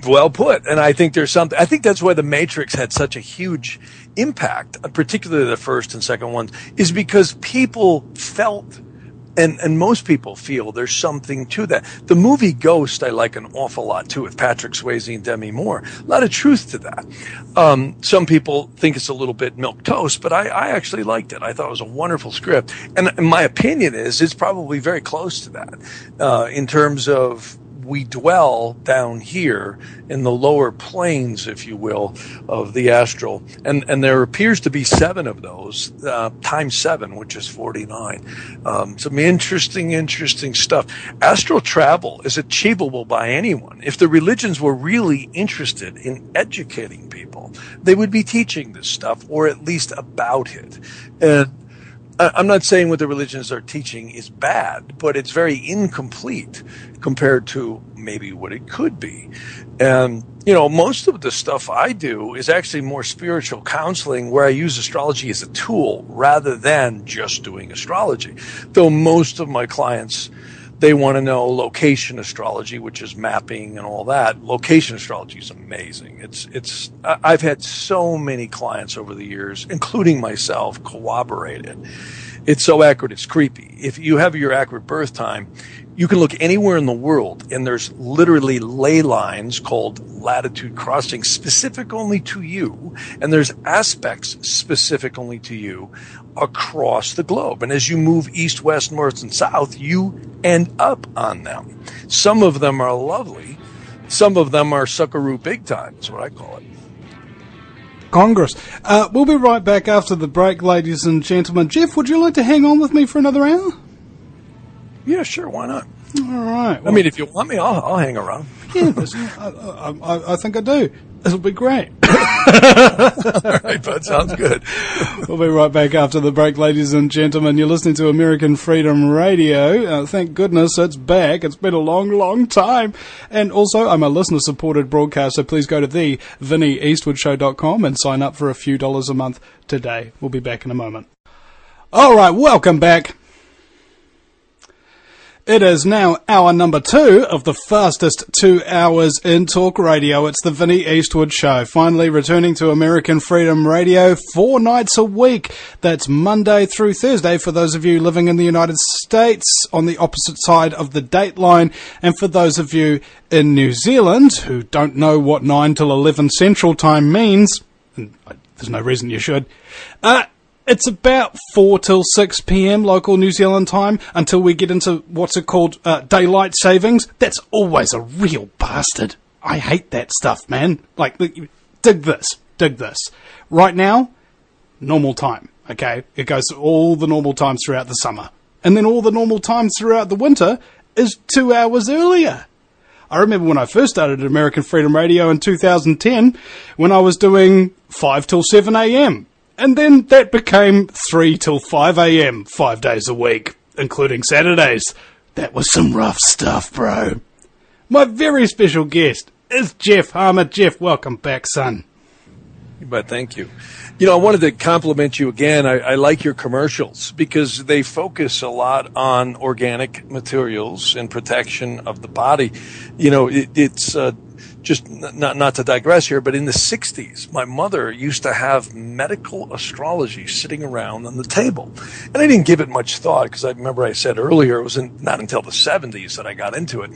Well put. And I think there's something. I think that's why The Matrix had such a huge impact, particularly the first and second ones, is because people felt. And most people feel there's something to that. The movie Ghost I like an awful lot too, with Patrick Swayze and Demi Moore. A lot of truth to that. Some people think it's a little bit milquetoast, but I actually liked it. I thought it was a wonderful script. And my opinion is it's probably very close to that in terms of we dwell down here in the lower planes, if you will, of the astral. And there appears to be 7 of those, times 7, which is 49. Some interesting stuff. Astral travel is achievable by anyone. If the religions were really interested in educating people, they would be teaching this stuff, or at least about it. And I'm not saying what the religions are teaching is bad, but it's very incomplete compared to maybe what it could be. And, most of the stuff I do is actually more spiritual counseling, where I use astrology as a tool rather than just doing astrology. Though most of my clients, they want to know location astrology, which is mapping and all that. Location astrology is amazing. I've had so many clients over the years, including myself, corroborate it. It's so accurate, it's creepy. If you have your accurate birth time, you can look anywhere in the world, and there's literally ley lines called latitude crossing specific only to you, and there's aspects specific only to you across the globe. And as you move east, west, north, and south, you end up on them. Some of them are lovely. Some of them are suckaroo big time, is what I call it. Congress. We'll be right back after the break, ladies and gentlemen. Jeff, would you like to hang on with me for another hour? Yeah, sure. Why not? All right. Well, I mean, if you want me, I'll hang around. Yeah, I think I do. It'll be great. All right, bud. Sounds good. We'll be right back after the break, ladies and gentlemen. You're listening to American Freedom Radio. Thank goodness it's back. It's been a long, long time. And also, I'm a listener-supported broadcast, so please go to thevinnieeastwoodshow.com and sign up for a few dollars a month today. We'll be back in a moment. All right, welcome back. It is now hour number 2 of the fastest 2 hours in talk radio. It's the Vinnie Eastwood Show, finally returning to American Freedom Radio 4 nights a week. That's Monday through Thursday for those of you living in the United States on the opposite side of the date line. And for those of you in New Zealand who don't know what 9 till 11 Central Time means, and there's no reason you should, it's about 4 till 6 p.m. local New Zealand time until we get into what's it called, daylight savings. That's always a real bastard. I hate that stuff, man. Like, dig this. Right now, normal time, okay? It goes to all the normal times throughout the summer. And then all the normal times throughout the winter is 2 hours earlier. I remember when I first started at American Freedom Radio in 2010, when I was doing 5 till 7 a.m., and then that became 3 till 5 a.m., 5 days a week, including Saturdays. That was some rough stuff, bro. My very special guest is Jeff Harman. Jeff, welcome back, son. But thank you. You know, I wanted to compliment you again. I like your commercials because they focus a lot on organic materials and protection of the body. You know, it's just not to digress here, but in the 60s, my mother used to have medical astrology sitting around on the table. And I didn't give it much thought because I remember I said earlier, it was not until the 70s that I got into it.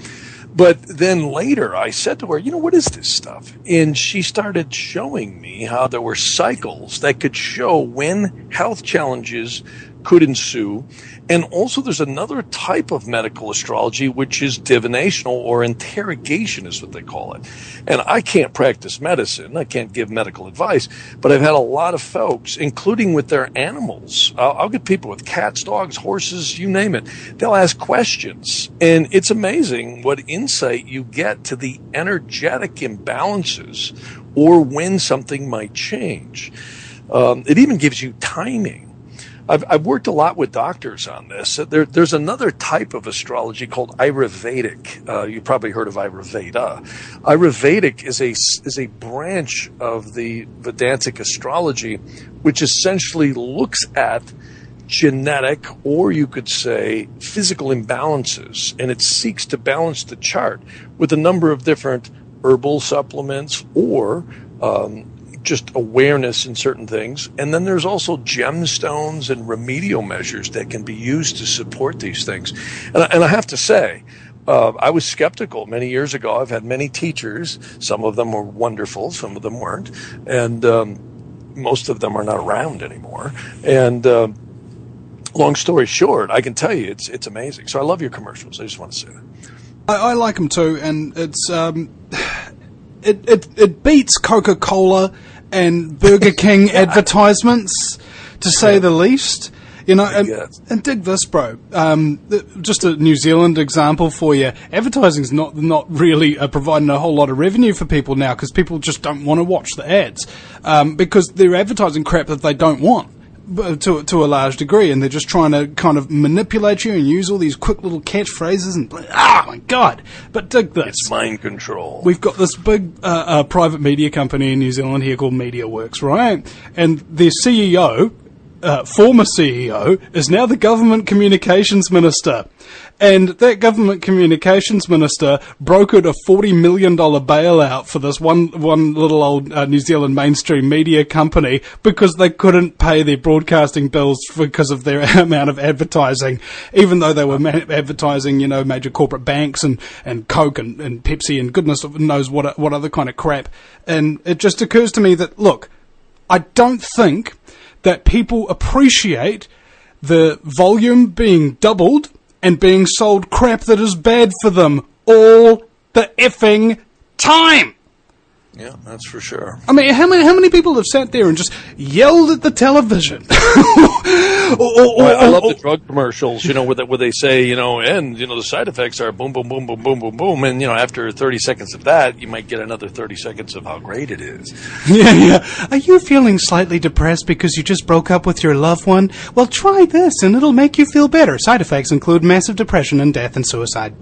But then later I said to her, you know, what is this stuff? And she started showing me how there were cycles that could show when health challenges could ensue. And also there's another type of medical astrology, which is divinational or interrogation is what they call it. And I can't practice medicine. I can't give medical advice, but I've had a lot of folks, including with their animals. I'll get people with cats, dogs, horses, you name it. They'll ask questions. And it's amazing what insight you get to the energetic imbalances or when something might change. It even gives you timing. I've worked a lot with doctors on this. There's another type of astrology called Ayurvedic. You probably heard of Ayurveda. Ayurvedic is a branch of the Vedantic astrology, which essentially looks at genetic, or you could say physical imbalances, and it seeks to balance the chart with a number of different herbal supplements or just awareness in certain things. And then there's also gemstones and remedial measures that can be used to support these things. And I have to say, I was skeptical many years ago. I've had many teachers. Some of them were wonderful. Some of them weren't. And most of them are not around anymore. And long story short, I can tell you it's amazing. So I love your commercials. I just want to say that. I like them too. And it's it beats Coca-Cola and Burger King advertisements, to say the least. You know, and dig this, bro. Just a New Zealand example for you. Advertising's not really providing a whole lot of revenue for people now because people just don't want to watch the ads because they're advertising crap that they don't want. To a large degree, and they're just trying to kind of manipulate you and use all these quick little catchphrases and oh my god. But dig this. It's mind control. We've got this big private media company in New Zealand here called MediaWorks, right? And their CEO, former CEO, is now the government communications minister. And that government communications minister brokered a $40 million bailout for this one little old New Zealand mainstream media company because they couldn't pay their broadcasting bills because of their amount of advertising, even though they were advertising, you know, major corporate banks and Coke and Pepsi and goodness knows what other kind of crap. And it just occurs to me that, look, I don't think that people appreciate the volume being doubled and being sold crap that is bad for them all the effing time. Yeah, that's for sure. I mean, how many people have sat there and just yelled at the television? I love the drug commercials, where they say, and the side effects are boom, boom, boom, boom, boom, boom, boom, and after 30 seconds of that, you might get another 30 seconds of how great it is. Yeah. Are you feeling slightly depressed because you just broke up with your loved one? Well, try this, and it'll make you feel better. Side effects include massive depression and death and suicide.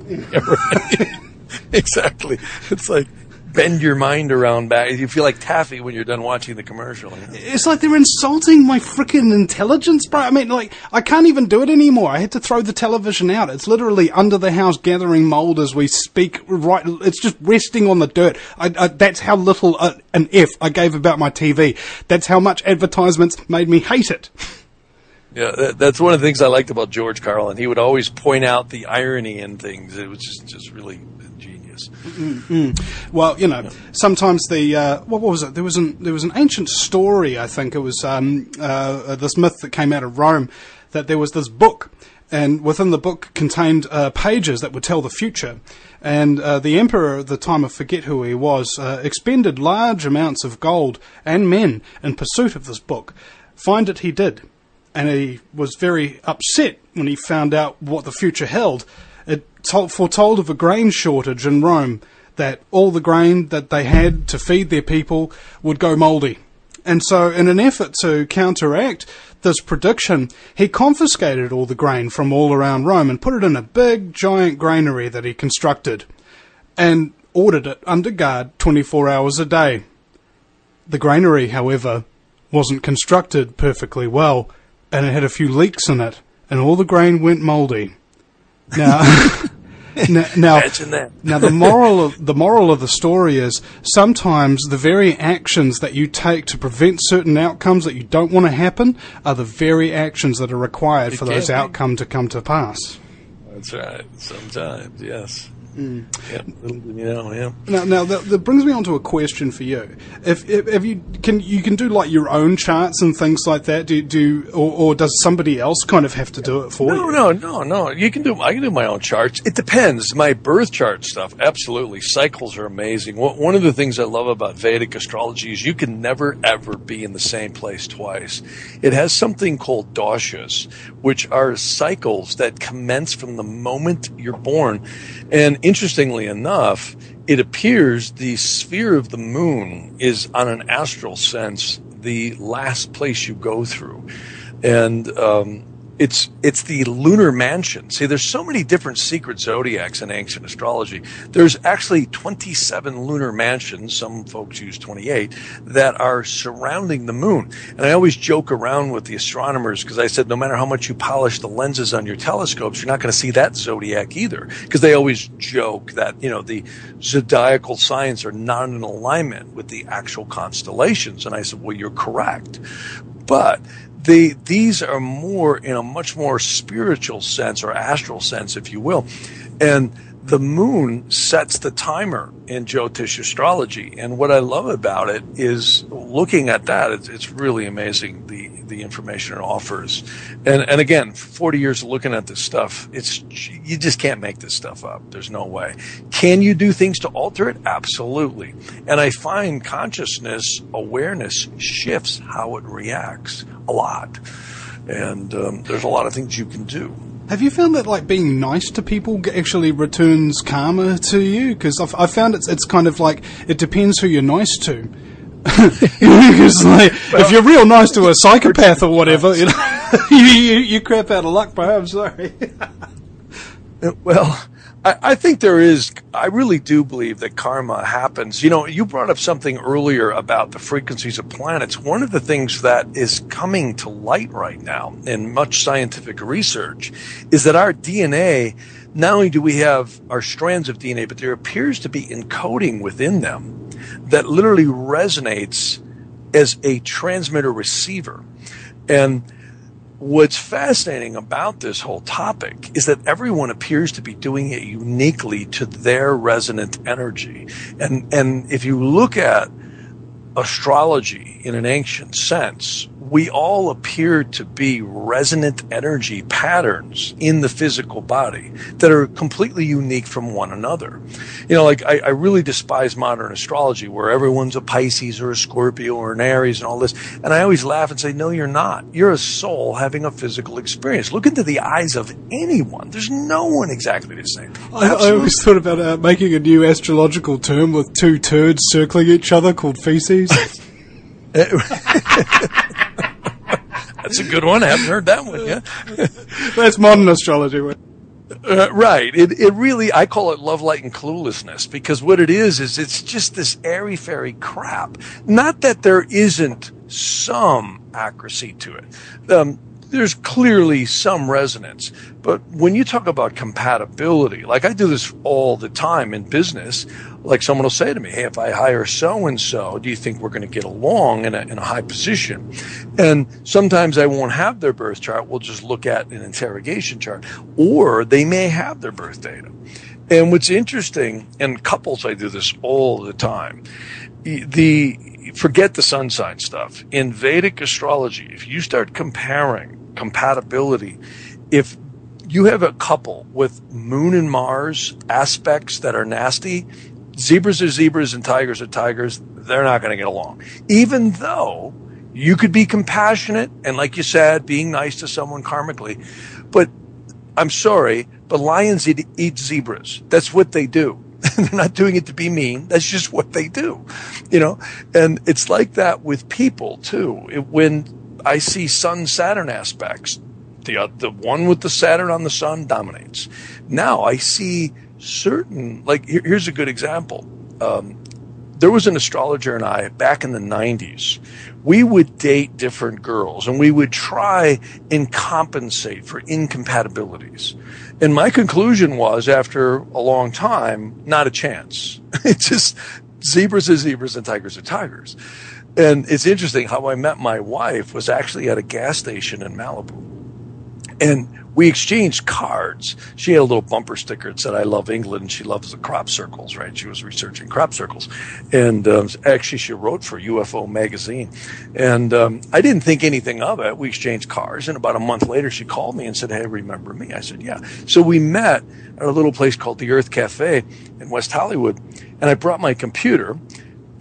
Yeah, right. Exactly. It's like, bend your mind around back. You feel like Taffy when you're done watching the commercial. It's like they're insulting my freaking intelligence, bro. I mean, like, I can't even do it anymore. I had to throw the television out. It's literally under the house gathering mold as we speak. Right, it's just resting on the dirt. That's how little an F I gave about my TV. That's how much advertisements made me hate it. Yeah, that's one of the things I liked about George Carlin. He would always point out the irony in things. It was just really genius. Mm-hmm. Well, sometimes what was it? There was an ancient story. I think it was this myth that came out of Rome that there was this book, and within the book contained pages that would tell the future. And the emperor at the time, I forget who he was, expended large amounts of gold and men in pursuit of this book. Find it he did. And he was very upset when he found out what the future held. It foretold of a grain shortage in Rome, that all the grain that they had to feed their people would go mouldy. And so in an effort to counteract this prediction, he confiscated all the grain from all around Rome and put it in a big, giant granary that he constructed and ordered it under guard 24 hours a day. The granary, however, wasn't constructed perfectly well, and it had a few leaks in it, and all the grain went mouldy. Now, Imagine that. Now the moral of the story is sometimes the very actions that you take to prevent certain outcomes that you don't want to happen are the very actions that are required for those outcomes to come to pass. That's right. Sometimes, yes. Mm. Yeah. Now that brings me on to a question for you. If you can do like your own charts and things like that, or does somebody else kind of have to do it for you? No. I can do my own charts. It depends. My birth chart stuff, absolutely. Cycles are amazing. One of the things I love about Vedic astrology is you can never ever be in the same place twice. It has something called doshas, which are cycles that commence from the moment you're born. And interestingly enough, it appears the sphere of the moon is, on an astral sense, the last place you go through. And it's the lunar mansion. See, there's so many different secret zodiacs in ancient astrology. There's actually 27 lunar mansions, some folks use 28, that are surrounding the moon. And I always joke around with the astronomers because I said no matter how much you polish the lenses on your telescopes, you're not going to see that zodiac either. Because they always joke that, the zodiacal signs are not in alignment with the actual constellations. And I said, well, you're correct. But these are more in a much more spiritual sense or astral sense, if you will. And the moon sets the timer in Jyotish astrology. And what I love about it is looking at that, it's really amazing, the information it offers. And again, 40 years of looking at this stuff, you just can't make this stuff up. There's no way. Can you do things to alter it? Absolutely. And I find consciousness, awareness shifts how it reacts a lot. And there's a lot of things you can do. Have you found that like being nice to people actually returns karma to you? Because I've found it's kind of like it depends who you're nice to. Because if you're real nice to a psychopath or whatever, you crap out of luck, bro. I'm sorry. Well, I think I really do believe that karma happens. You brought up something earlier about the frequencies of planets. One of the things that is coming to light right now in much scientific research is that our DNA, not only do we have our strands of DNA, but there appears to be encoding within them that literally resonates as a transmitter receiver. And what's fascinating about this whole topic is that everyone appears to be doing it uniquely to their resonant energy. And if you look at astrology in an ancient sense, we all appear to be resonant energy patterns in the physical body that are completely unique from one another. Like I really despise modern astrology where everyone's a Pisces or a Scorpio or an Aries and all this. And I always laugh and say, no, you're not. You're a soul having a physical experience. Look into the eyes of anyone. There's no one exactly the same. I always thought about making a new astrological term with two turds circling each other called feces. That's a good one. I haven't heard that one yet. That's modern astrology. Right. It really, I call it love, light, and cluelessness, because what it is it's just this airy-fairy crap. Not that there isn't some accuracy to it. There's clearly some resonance. But when you talk about compatibility, like I do this all the time in business, like someone will say to me, hey, if I hire so-and-so, do you think we're going to get along in a high position? And sometimes I won't have their birth chart. We'll just look at an interrogation chart. Or they may have their birth data. And what's interesting, and couples, I do this all the time, forget the sun sign stuff. In Vedic astrology, if you start comparing compatibility, if you have a couple with Moon and Mars aspects that are nasty, zebras are zebras and tigers are tigers, they're not going to get along. Even though you could be compassionate and, like you said, being nice to someone karmically, but I'm sorry, but lions eat zebras. That's what they do. They're not doing it to be mean. That's just what they do, and it's like that with people too. When I see Sun-Saturn aspects, the one with the Saturn on the Sun dominates. Now I see certain, like here's a good example. There was an astrologer and I back in the 90s. We would date different girls and we would try and compensate for incompatibilities. And my conclusion was, after a long time, not a chance. It's just zebras are zebras and tigers are tigers. And it's interesting how I met my wife was actually at a gas station in Malibu. And we exchanged cards. She had a little bumper sticker that said, I love England, and she loves the crop circles, right? She was researching crop circles. And actually, she wrote for UFO magazine. And I didn't think anything of it. We exchanged cards. And about a month later, she called me and said, hey, remember me? I said, yeah. So we met at a little place called the Earth Cafe in West Hollywood. And I brought my computer.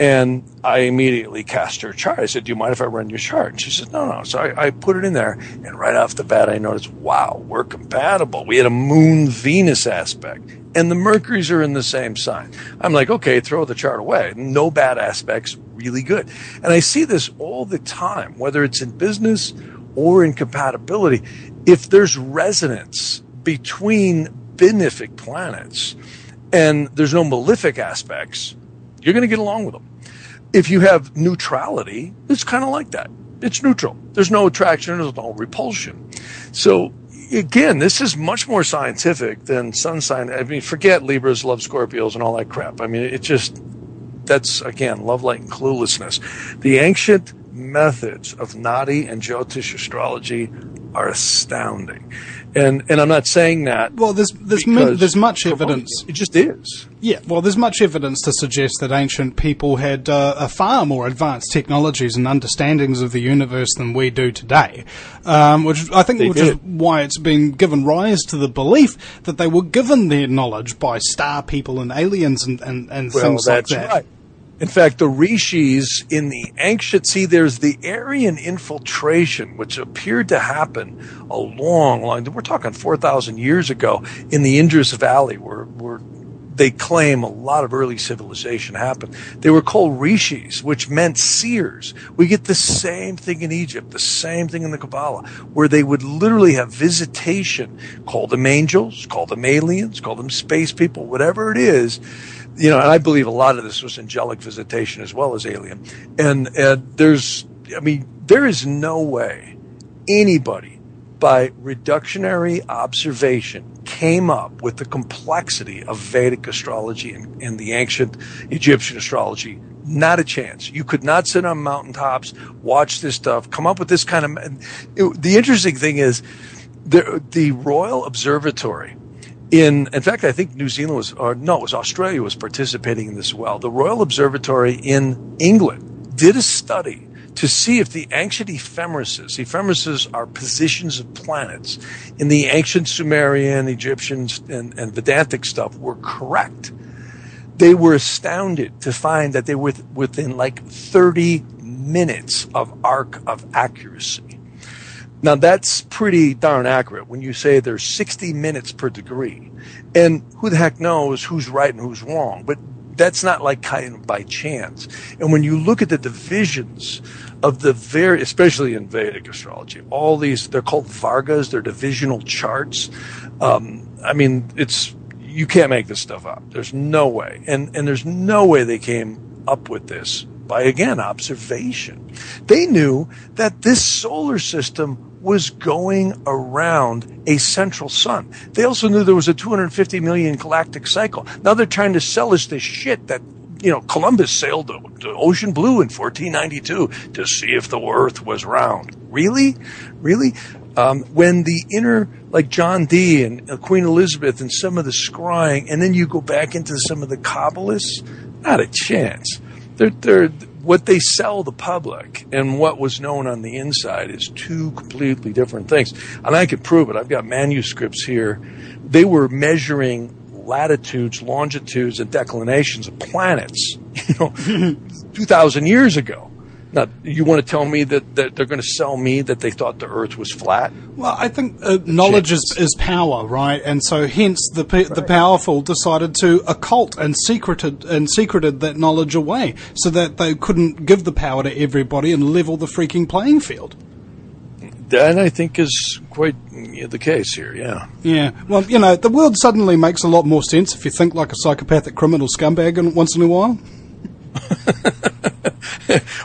And I immediately cast her chart. I said, do you mind if I run your chart? And she said, no. So I put it in there. And right off the bat, I noticed, wow, we're compatible. We had a Moon-Venus aspect. And the Mercuries are in the same sign. I'm like, okay, throw the chart away. No bad aspects, really good. And I see this all the time, whether it's in business or in compatibility. If there's resonance between benefic planets and there's no malefic aspects, you're going to get along with them. If you have neutrality, it's kind of like that. It's neutral. There's no attraction. There's no repulsion. So, again, this is much more scientific than sun sign. I mean, forget Libras love Scorpios and all that crap. I mean, that's, again, love, light, and cluelessness. The ancient methods of Nadi and Jyotish astrology are astounding. And I'm not saying that. Well, there's much evidence. It just is. Yeah, well, there's much evidence to suggest that ancient people had a far more advanced technologies and understandings of the universe than we do today, which is why it's been given rise to the belief that they were given their knowledge by star people and aliens and things like that. Right. In fact, the rishis in the ancient, there's the Aryan infiltration, which appeared to happen a long, we're talking 4,000 years ago in the Indus Valley, where they claim a lot of early civilization happened. They were called rishis, which meant seers. We get the same thing in Egypt, the same thing in the Kabbalah, where they would literally have visitation, call them angels, call them aliens, call them space people, whatever it is. And I believe a lot of this was angelic visitation as well as alien. And there is no way anybody by reductionary observation came up with the complexity of Vedic astrology and the ancient Egyptian astrology. Not a chance. You could not sit on mountaintops, watch this stuff, come up with this kind of... The interesting thing is the Royal Observatory in fact, I think New Zealand it was Australia was participating in this as well. The Royal Observatory in England did a study to see if the ancient ephemeruses are positions of planets in the ancient Sumerian, Egyptian, and Vedantic stuff were correct. They were astounded to find that they were within like 30 minutes of arc of accuracy. Now that's pretty darn accurate when you say there's 60 minutes per degree. And who the heck knows who's right and who's wrong, but that's not like kind of by chance. And when you look at the divisions of the especially in Vedic astrology, all these, they're called Vargas, they're divisional charts. I mean, you can't make this stuff up. There's no way. And there's no way they came up with this by, again, observation. They knew that this solar system was going around a central sun. They also knew there was a 250 million galactic cycle. Now they're trying to sell us this shit that, Columbus sailed the ocean blue in 1492 to see if the Earth was round. Really? Really? When the inner, like John Dee and Queen Elizabeth and some of the scrying, and then you go back into some of the Kabbalists, not a chance. They're what they sell the public and what was known on the inside is two completely different things. And I can prove it. I've got manuscripts here. They were measuring latitudes, longitudes, and declinations of planets, 2,000 years ago. Now, you want to tell me that they're going to sell me that they thought the Earth was flat? Well, I think knowledge is power, right? And so hence the powerful decided to occult and secreted that knowledge away so that they couldn't give the power to everybody and level the freaking playing field. That, I think, is quite the case here, yeah. Yeah. Well, the world suddenly makes a lot more sense if you think like a psychopathic criminal scumbag once in a while.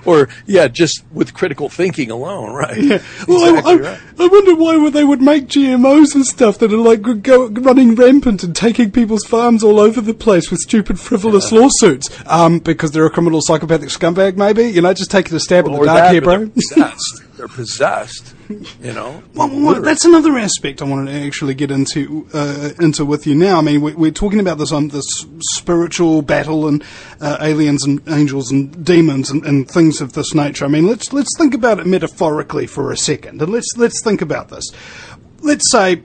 Or, just with critical thinking alone, right? Yeah. Well, exactly right. I wonder why they would make GMOs and stuff that are like running rampant and taking people's farms all over the place with stupid, frivolous lawsuits. Because they're a criminal psychopathic scumbag, maybe? Just taking a stab in the dark here, bro. They're possessed, Well, that's another aspect I wanted to actually get into with you now. I mean, we're talking about this spiritual battle and aliens and angels and demons and things of this nature. I mean, let's think about it metaphorically for a second, and let's think about this. Let's say,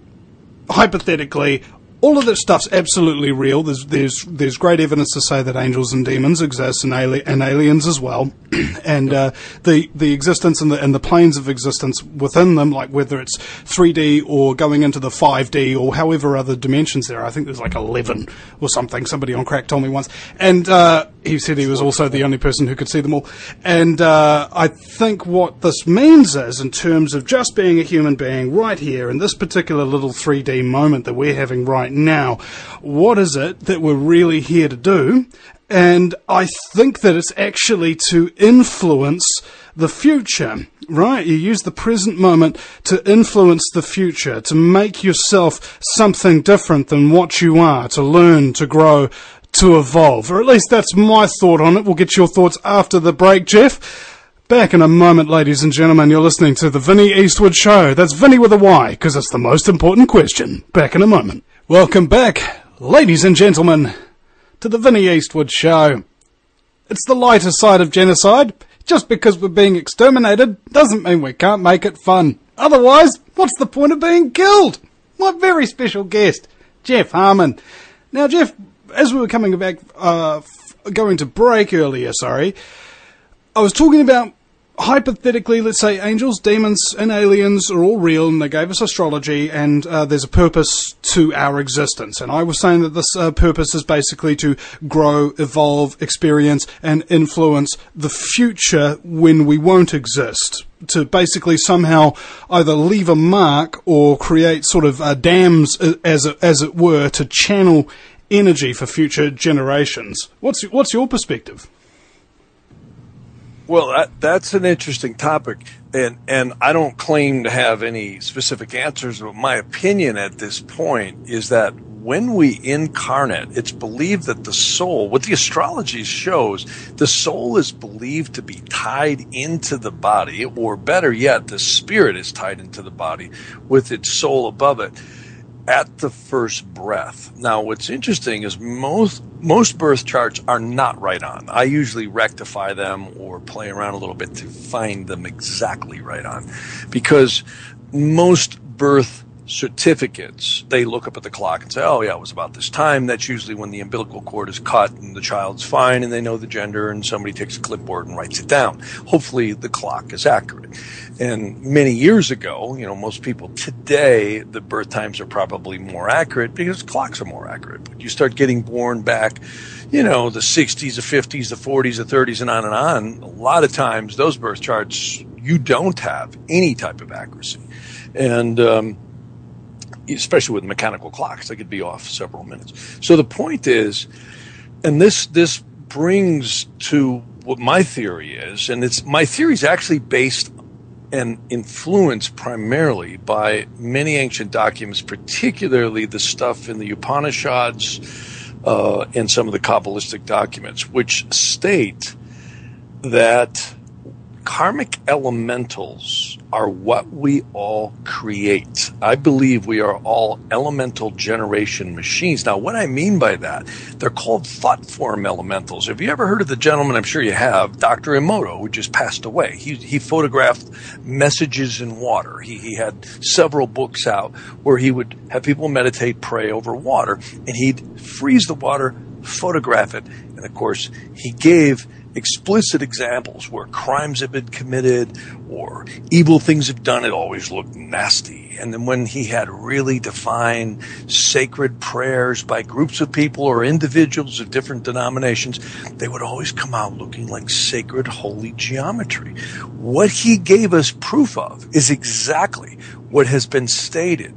hypothetically, all of this stuff's absolutely real. There's great evidence to say that angels and demons exist and aliens as well, and the existence and the planes of existence within them, like whether it's 3D or going into the 5D or however other dimensions there are. I think there's like 11 or something. Somebody on Crack told me once, and he said he was also the only person who could see them all. And I think what this means is, in terms of just being a human being right here in this particular little 3D moment that we're having right now, what is it that we're really here to do? And I think that it's actually to influence the future, right? You use the present moment to influence the future, to make yourself something different than what you are, to learn, to grow, to evolve. Or at least that's my thought on it. We'll get your thoughts after the break, Jeff. Back in a moment, ladies and gentlemen. You're listening to the Vinny Eastwood Show. That's Vinny with a Y, because it's the most important question. Back in a moment. Welcome back, ladies and gentlemen, to the Vinny Eastwood Show. It's the lighter side of genocide. Just because we're being exterminated doesn't mean we can't make it fun. Otherwise, what's the point of being killed? My very special guest, Jeff Harman. Now, Jeff, as we were coming back, going to break earlier, I was talking about, hypothetically, let's say angels, demons, and aliens are all real, and they gave us astrology, and there's a purpose to our existence. And I was saying that this purpose is basically to grow, evolve, experience, and influence the future when we won't exist. To basically somehow either leave a mark or create sort of dams, as it were, to channel energy for future generations. What's your perspective? Well, that's an interesting topic, and I don't claim to have any specific answers, but my opinion at this point is that when we incarnate, it's believed that the soul, what the astrology shows, the soul is believed to be tied into the body, or better yet, the spirit is tied into the body with its soul above it. at the first breath. Now, what's interesting is most birth charts are not right on. I usually rectify them or play around a little bit to find them exactly right on, because most birth certificates, they look up at the clock and say, oh yeah, it was about this time. That's usually when the umbilical cord is cut and the child's fine and they know the gender, and somebody takes a clipboard and writes it down. Hopefully the clock is accurate. And many years ago, most people today, the birth times are probably more accurate because clocks are more accurate. But you start getting born back, the 60s, the 50s, the 40s, the 30s, and on. A lot of times those birth charts, you don't have any type of accuracy. And, especially with mechanical clocks, they could be off several minutes. So the point is, and this brings to what my theory is, and my theory is actually based and influenced primarily by many ancient documents, particularly the stuff in the Upanishads and some of the Kabbalistic documents, which state that karmic elementals are what we all create. I believe we are all elemental generation machines. Now, what I mean by that, they're called thought form elementals. Have you ever heard of the gentleman, I'm sure you have, Dr. Emoto, who just passed away? He photographed messages in water. He had several books out where he would have people meditate, pray over water, and he'd freeze the water, photograph it, and of course, he gave explicit examples where crimes have been committed or evil things have done. It always looked nasty. And then when he had really defined sacred prayers by groups of people or individuals of different denominations, they would always come out looking like sacred holy geometry. What he gave us proof of is exactly what has been stated.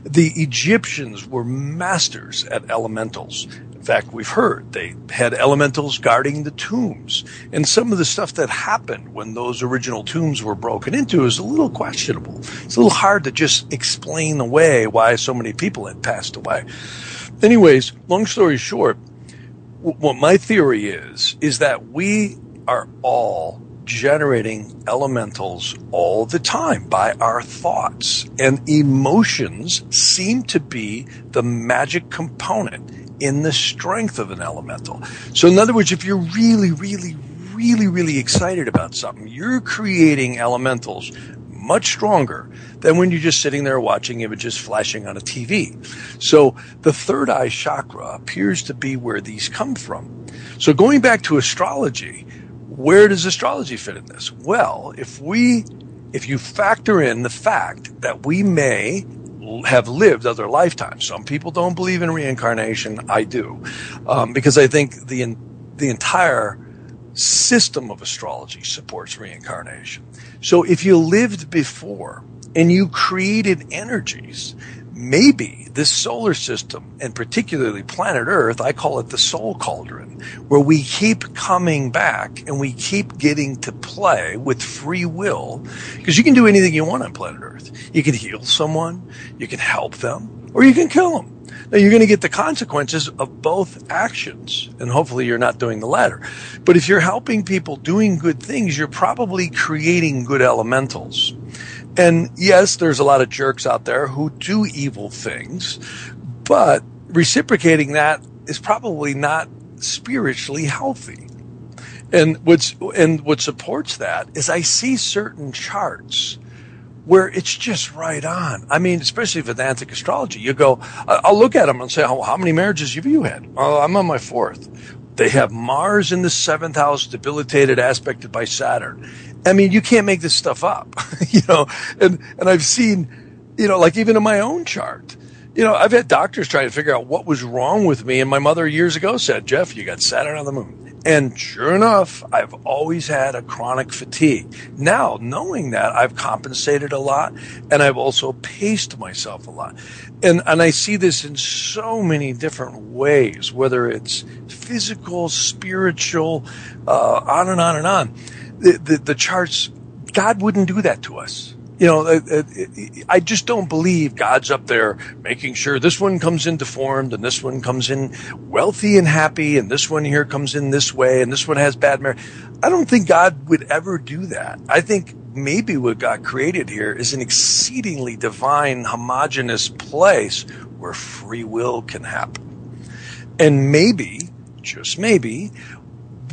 The Egyptians were masters at elementals. In fact, we've heard they had elementals guarding the tombs. And some of the stuff that happened when those original tombs were broken into is a little questionable. It's a little hard to just explain away why so many people had passed away. Anyways, long story short, what my theory is that we are all generating elementals all the time by our thoughts. And emotions seem to be the magic component in the strength of an elemental. So in other words, if you're really, really, really, really excited about something, you're creating elementals much stronger than when you're just sitting there watching images flashing on a TV. So the third eye chakra appears to be where these come from. So going back to astrology, where does astrology fit in this? Well, if you factor in the fact that we may have lived other lifetimes. Some people don't believe in reincarnation. I do, because I think the entire system of astrology supports reincarnation. So if you lived before and you created energies, maybe this solar system, and particularly planet Earth, I call it the soul cauldron, where we keep coming back and we keep getting to play with free will, because you can do anything you want on planet Earth. You can heal someone, you can help them, or you can kill them. Now, you're going to get the consequences of both actions, and hopefully you're not doing the latter. But if you're helping people doing good things, you're probably creating good elementals. And yes, there's a lot of jerks out there who do evil things, but reciprocating that is probably not spiritually healthy. And what supports that is I see certain charts where it's just right on. I mean, especially Vedantic astrology. You go, I'll look at them and say, how many marriages have you had? Oh, I'm on my fourth. They have Mars in the seventh house, debilitated, aspected by Saturn. I mean, you can't make this stuff up, and I've seen, like even in my own chart, I've had doctors trying to figure out what was wrong with me. And my mother years ago said, Jeff, you got Saturn on the moon. And sure enough, I've always had a chronic fatigue. Now, knowing that, I've compensated a lot, and I've also paced myself a lot. And I see this in so many different ways, whether it's physical, spiritual, on and on and on. The charts, God wouldn't do that to us. I just don't believe God's up there making sure this one comes in deformed and this one comes in wealthy and happy and this one here comes in this way and this one has bad marriage. I don't think God would ever do that. I think maybe what God created here is an exceedingly divine, homogeneous place where free will can happen. And maybe, just maybe,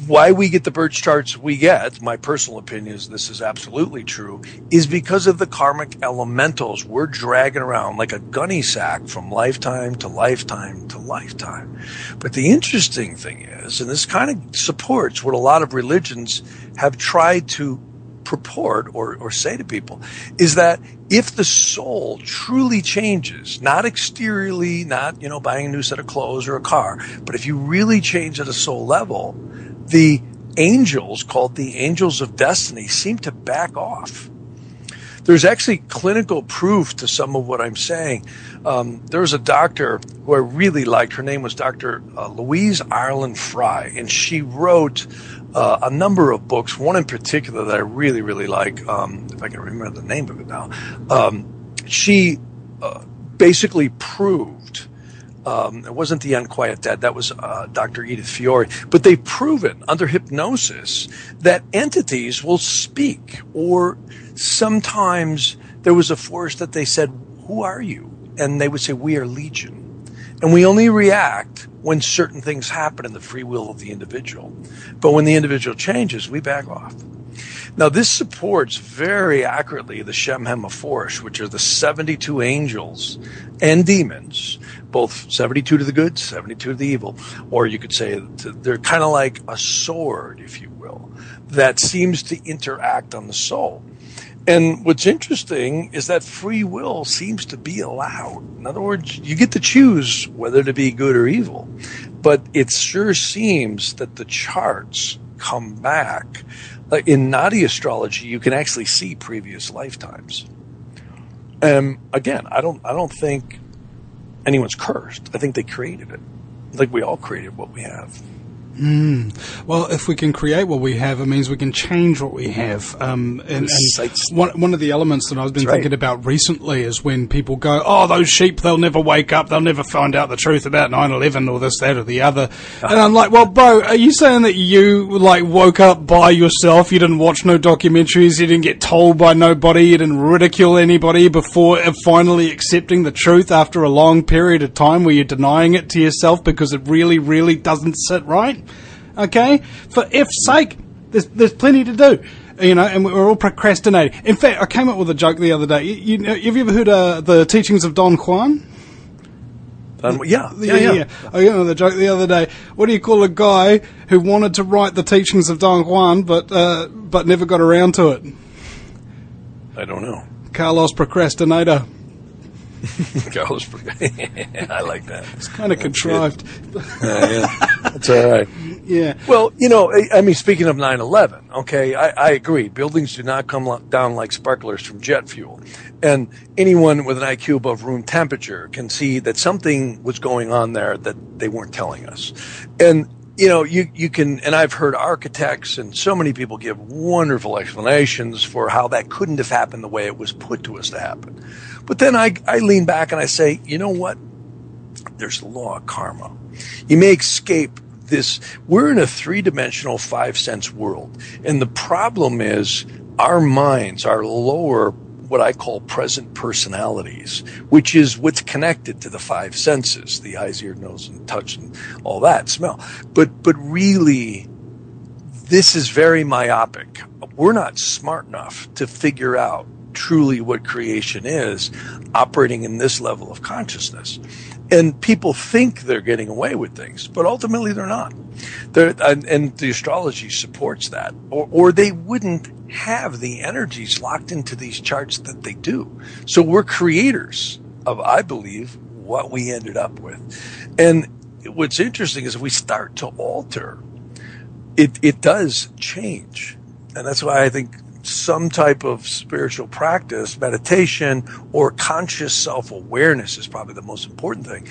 why we get the birth charts we get, my personal opinion is this is absolutely true, is because of the karmic elementals we're dragging around like a gunny sack from lifetime to lifetime to lifetime. But the interesting thing is, and this kind of supports what a lot of religions have tried to purport or say to people, is that if the soul truly changes, not exteriorly, not, buying a new set of clothes or a car, but if you really change at a soul level, the angels, called the angels of destiny, seem to back off. There's actually clinical proof to some of what I'm saying. There was a doctor who I really liked. Her name was Dr. Louise Ireland Fry, and she wrote a number of books, one in particular that I really, really like, if I can remember the name of it now. She basically proved, it wasn't the Unquiet Dead, that was Dr. Edith Fiore, but they've proven under hypnosis that entities will speak, or sometimes there was a force that they said, "Who are you?" And they would say, "We are Legion." And we only react when certain things happen in the free will of the individual. But when the individual changes, we back off. Now, this supports very accurately the Shem Hemaphoresh, which are the 72 angels and demons, both 72 to the good, 72 to the evil. Or you could say they're kind of like a sword, if you will, that seems to interact on the soul. And what's interesting is that free will seems to be allowed. In other words, you get to choose whether to be good or evil. But it sure seems that the charts come back. In Nadi astrology, you can actually see previous lifetimes. Again, I don't think anyone's cursed. I think they created it. I think we all created what we have. Well, if we can create what we have, it means we can change what we have. And one of the elements that I've been thinking about recently is when people go, "Oh, those sheep, they'll never wake up. They'll never find out the truth about 9/11 or this, that, or the other." And I'm like, well, bro, are you saying that you, woke up by yourself? You didn't watch no documentaries. You didn't get told by nobody. You didn't ridicule anybody before finally accepting the truth after a long period of time where you're denying it to yourself because it really, really doesn't sit right? Okay? For F's sake, there's plenty to do. And we're all procrastinating. In fact, I came up with a joke the other day. Have you ever heard the teachings of Don Juan? Yeah. The joke the other day. What do you call a guy who wanted to write the teachings of Don Juan but never got around to it? I don't know. Carlos Procrastinator. I like that. It's kind of contrived. Yeah. That's all right. Yeah. Well, speaking of 9/11, okay, I agree. Buildings do not come down like sparklers from jet fuel. And anyone with an IQ above room temperature can see that something was going on there that they weren't telling us. And, you can, and I've heard architects and so many people give wonderful explanations for how that couldn't have happened the way it was put to us to happen. But then I lean back and I say, you know what? There's the law of karma. You may escape this. We're in a three-dimensional, five-sense world. And the problem is our minds, our lower, what I call present personalities, which is what's connected to the five senses, the eyes, ear, nose, and touch, and all that, smell. But really, this is very myopic. We're not smart enough to figure out truly what creation is operating in this level of consciousness. And people think they're getting away with things, but ultimately they're not. And the astrology supports that, or they wouldn't have the energies locked into these charts that they do. So we're creators of, I believe, what we ended up with. And what's interesting is if we start to alter, it does change. And that's why I think some type of spiritual practice, meditation, or conscious self-awareness is probably the most important thing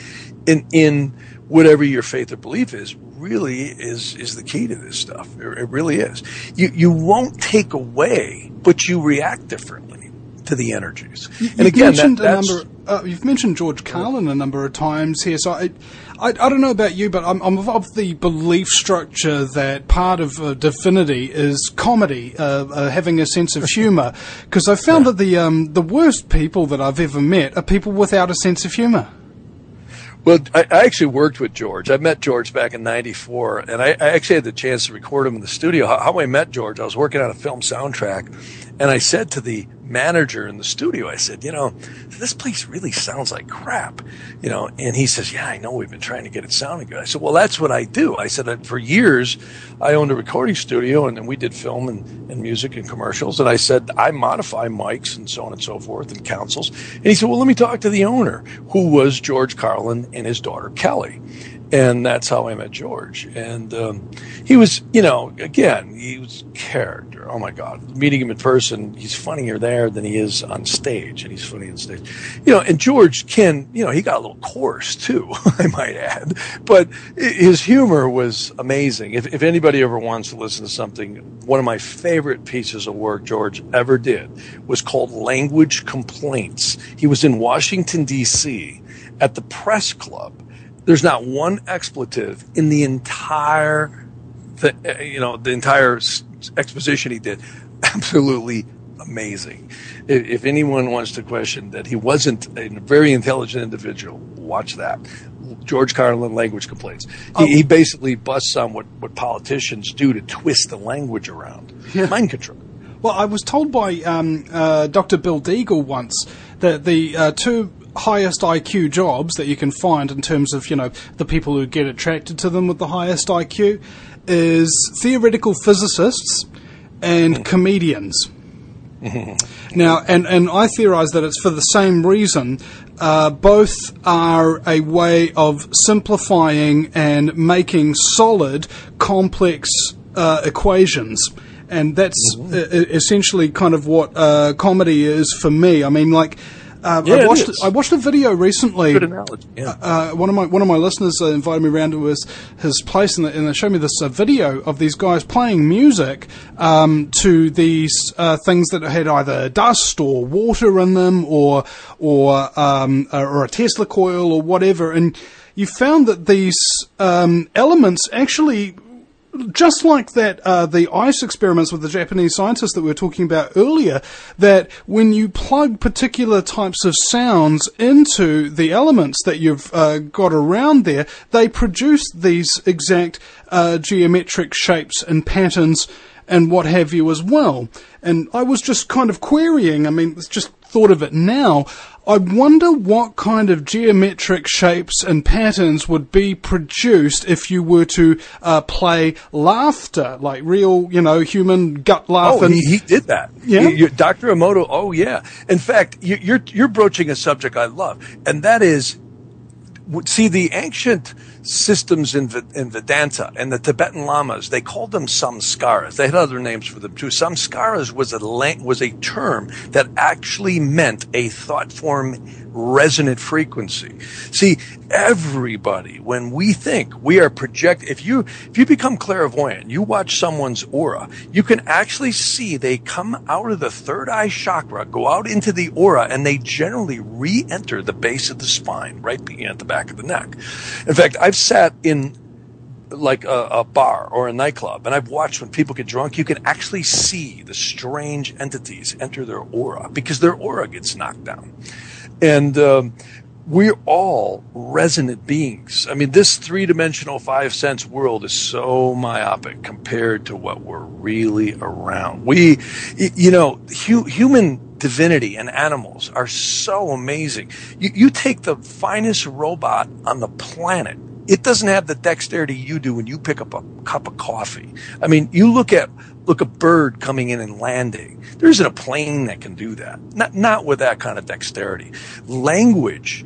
in whatever your faith or belief is, really is the key to this stuff. It really is. You won't take away, but you react differently to the energies. And again, you've mentioned George Carlin a number of times here, so I don't know about you, but I'm of the belief structure that part of divinity is comedy, having a sense of humour, because I found that the worst people that I've ever met are people without a sense of humour. Well, I actually worked with George. I met George back in '94, and I actually had the chance to record him in the studio. How I met George, I was working on a film soundtrack, and I said to the manager in the studio, I said, this place really sounds like crap, and he says, yeah, I know, we've been trying to get it sounding good. I said, well, that's what I do. I said, for years, I owned a recording studio, and we did film and music and commercials, and I said, I modify mics and so on and so forth and councils. And he said, well, let me talk to the owner, who was George Carlin and his daughter, Kelly. And that's how I met George. And he was, again, he was character. Oh, my God. Meeting him in person, he's funnier there than he is on stage. And he's funny on stage. And George he got a little coarse, too, I might add. But his humor was amazing. If anybody ever wants to listen to something, one of my favorite pieces of work George ever did was called Language Complaints. He was in Washington, D.C. at the Press Club. There's not one expletive in the entire, the entire exposition he did. Absolutely amazing. If anyone wants to question that he wasn't a very intelligent individual, watch that. George Carlin, Language Complaints. He basically busts on what politicians do to twist the language around. Yeah. Mind control. Well, I was told by Dr. Bill Deagle once that the two highest IQ jobs that you can find in terms of, the people who get attracted to them with the highest IQ is theoretical physicists and comedians. Now, and I theorize that it's for the same reason. Both are a way of simplifying and making solid, complex equations. And that's essentially kind of what comedy is for me. I mean, I watched a video recently. Good analogy. Yeah. One of my listeners invited me around to his place, and they showed me this video of these guys playing music to these things that had either dust or water in them, or a Tesla coil or whatever. And you found that these elements actually, just like that, the ice experiments with the Japanese scientists that we were talking about earlier, that when you plug particular types of sounds into the elements that you've got around there, they produce these exact geometric shapes and patterns and what have you as well. And I was just kind of querying, just thought of it now, I wonder what kind of geometric shapes and patterns would be produced if you were to play laughter, like real, human gut laughing. Oh, he did that. Yeah, Dr. Emoto. Oh, yeah. In fact, you're broaching a subject I love, and that is, see, the ancient systems in Vedanta and the Tibetan lamas, they called them samskaras. They had other names for them too. Samskaras was a term that actually meant a thought form resonant frequency. See, everybody, when we think, we are if you become clairvoyant, you watch someone's aura, you can actually see they come out of the third eye chakra, go out into the aura, and they generally re-enter the base of the spine, right at the back of the neck. In fact, I've sat in like a bar or a nightclub, and I've watched when people get drunk, you can actually see the strange entities enter their aura because their aura gets knocked down. And we're all resonant beings. This three-dimensional, five-sense world is so myopic compared to what we're really around. Human divinity and animals are so amazing. You take the finest robot on the planet, it doesn't have the dexterity you do when you pick up a cup of coffee. You look at a bird coming in and landing. There isn't a plane that can do that. Not with that kind of dexterity. Language,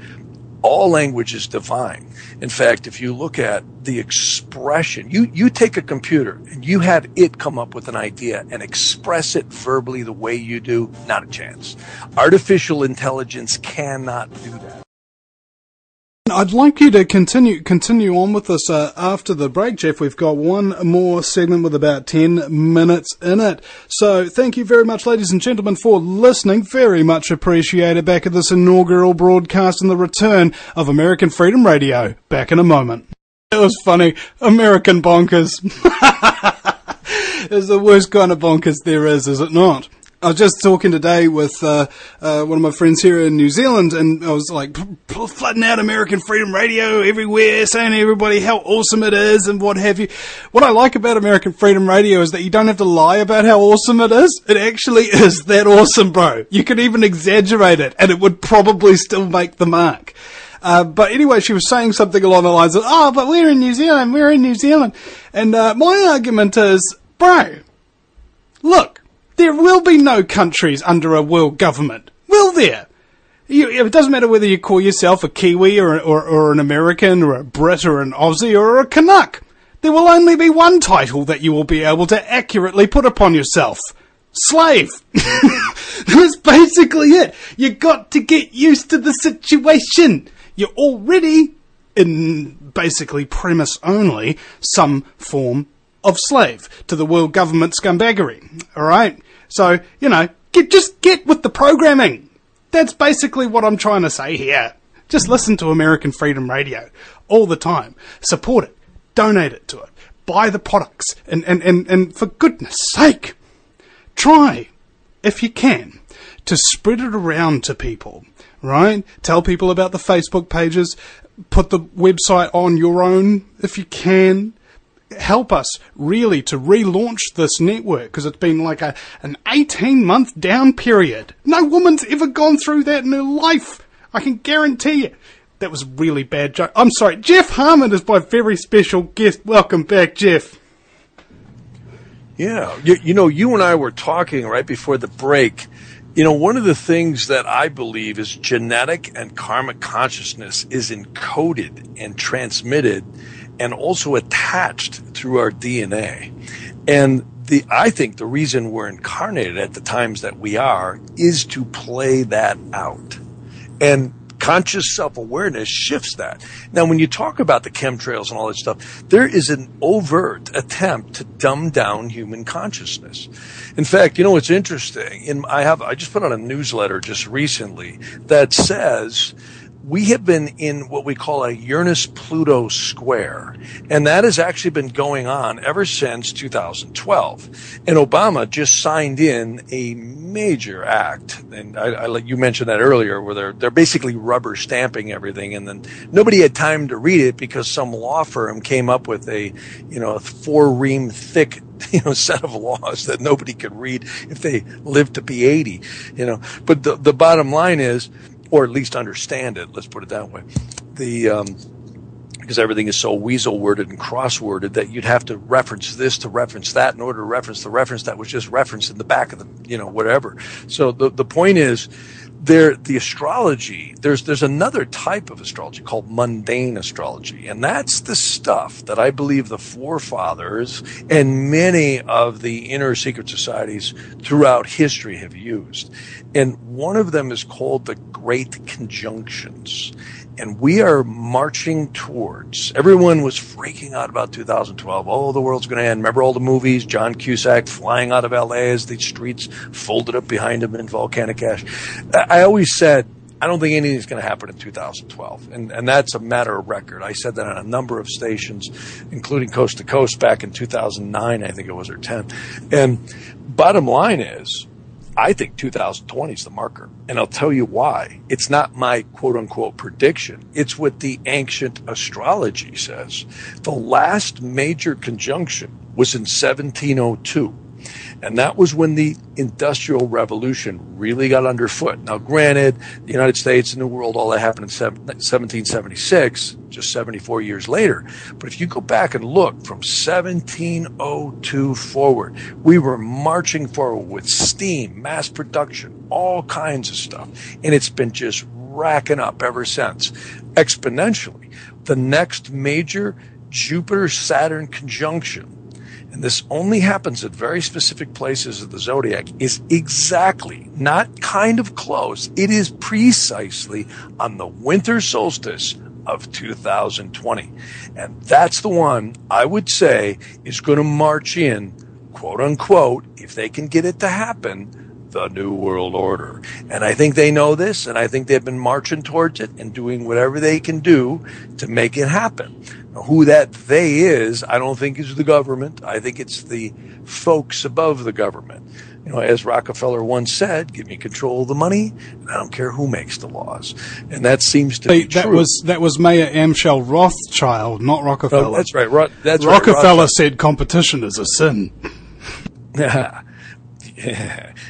all language is divine. In fact, if you look at the expression, you take a computer and you have it come up with an idea and express it verbally the way you do, not a chance. Artificial intelligence cannot do that. I'd like you to continue on with us after the break, Jeff. We've got one more segment with about 10 minutes in it. So thank you very much, ladies and gentlemen, for listening. Very much appreciated back at this inaugural broadcast and the return of American Freedom Radio. Back in a moment. It was funny. American bonkers. It's the worst kind of bonkers there is it not? I was just talking today with one of my friends here in New Zealand, and I was like flooding out American Freedom Radio everywhere, saying to everybody how awesome it is and what have you. What I like about American Freedom Radio is that you don't have to lie about how awesome it is. It actually is that awesome, bro. You could even exaggerate it, and it would probably still make the mark. But anyway, she was saying something along the lines of, but we're in New Zealand. And my argument is, bro, look, there will be no countries under a world government, will there? It doesn't matter whether you call yourself a Kiwi or an American or a Brit or an Aussie or a Canuck. There will only be one title that you will be able to accurately put upon yourself. Slave. That's basically it. You got to get used to the situation. You're already, in basically premise only, some form of slave to the world government scumbaggery. Alright? So, just get with the programming. That's basically what I'm trying to say here. Just listen to American Freedom Radio all the time. Support it. Donate it to it. Buy the products. And for goodness sake, try, if you can, to spread it around to people. Right? Tell people about the Facebook pages. Put the website on your own if you can. Help us really to relaunch this network, because it's been like an 18-month down period. No woman's ever gone through that in her life. I can guarantee you. That was a really bad joke. I'm sorry. Jeff Harman is my very special guest. Welcome back, Jeff. Yeah. You and I were talking right before the break. One of the things that I believe is genetic and karmic consciousness is encoded and transmitted and also attached through our DNA. And I think the reason we're incarnated at the times that we are is to play that out. And conscious self-awareness shifts that. Now, when you talk about the chemtrails and all that stuff, there is an overt attempt to dumb down human consciousness. In fact, what's interesting? I just put on a newsletter just recently that says we have been in what we call a Uranus-Pluto square, and that has actually been going on ever since 2012. And Obama just signed in a major act, and you mentioned that earlier, where they're basically rubber stamping everything, and then nobody had time to read it because some law firm came up with a 4-ream thick set of laws that nobody could read if they lived to be 80. But the bottom line is, or at least understand it, let's put it that way. Because everything is so weasel-worded and cross-worded that you'd have to reference this to reference that in order to reference the reference that was just referenced in the back of the, whatever. So the point is, the astrology, there's another type of astrology called mundane astrology, and that's the stuff that I believe the forefathers and many of the inner secret societies throughout history have used. And one of them is called the Great Conjunctions. And we are marching towards, everyone was freaking out about 2012. Oh, the world's going to end. Remember all the movies? John Cusack flying out of LA as the streets folded up behind him in volcanic ash. I always said, I don't think anything's going to happen in 2012. And that's a matter of record. I said that on a number of stations, including Coast to Coast back in 2009, I think it was, or 10. And bottom line is, I think 2020 is the marker, and I'll tell you why. It's not my quote-unquote prediction. It's what the ancient astrology says. The last major conjunction was in 1702, and that was when the Industrial Revolution really got underfoot. Now, granted, the United States and the world, all that happened in 1776, just 74 years later. But if you go back and look from 1702 forward, we were marching forward with steam, mass production, all kinds of stuff. And it's been just racking up ever since, exponentially. The next major Jupiter-Saturn conjunction, and this only happens at very specific places of the zodiac, is exactly, not kind of close, it is precisely on the winter solstice of 2020. And that's the one I would say is going to march in, quote unquote, if they can get it to happen, the New World Order. And I think they know this, and I think they've been marching towards it and doing whatever they can do to make it happen. Who that they is, I don't think is the government. I think it's the folks above the government. As Rockefeller once said, give me control of the money, and I don't care who makes the laws. And that seems to be true. That was Mayor Amschel Rothschild, not Rockefeller. Oh, that's right. Rockefeller said competition is a sin. Yeah.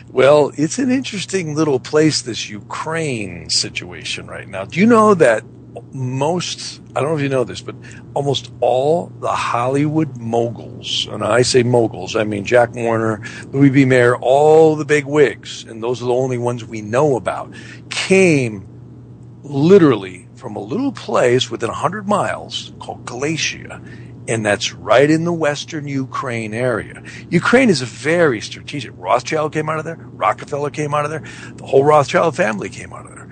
Well, it's an interesting little place, this Ukraine situation right now. Do you know that I don't know if you know this, but almost all the Hollywood moguls, and I say moguls, I mean Jack Warner, Louis B. Mayer, all the big wigs, and those are the only ones we know about, came literally from a little place within 100 miles called Galatia, and that's right in the western Ukraine area. Ukraine is a very strategic. Rothschild came out of there. Rockefeller came out of there. The whole Rothschild family came out of there,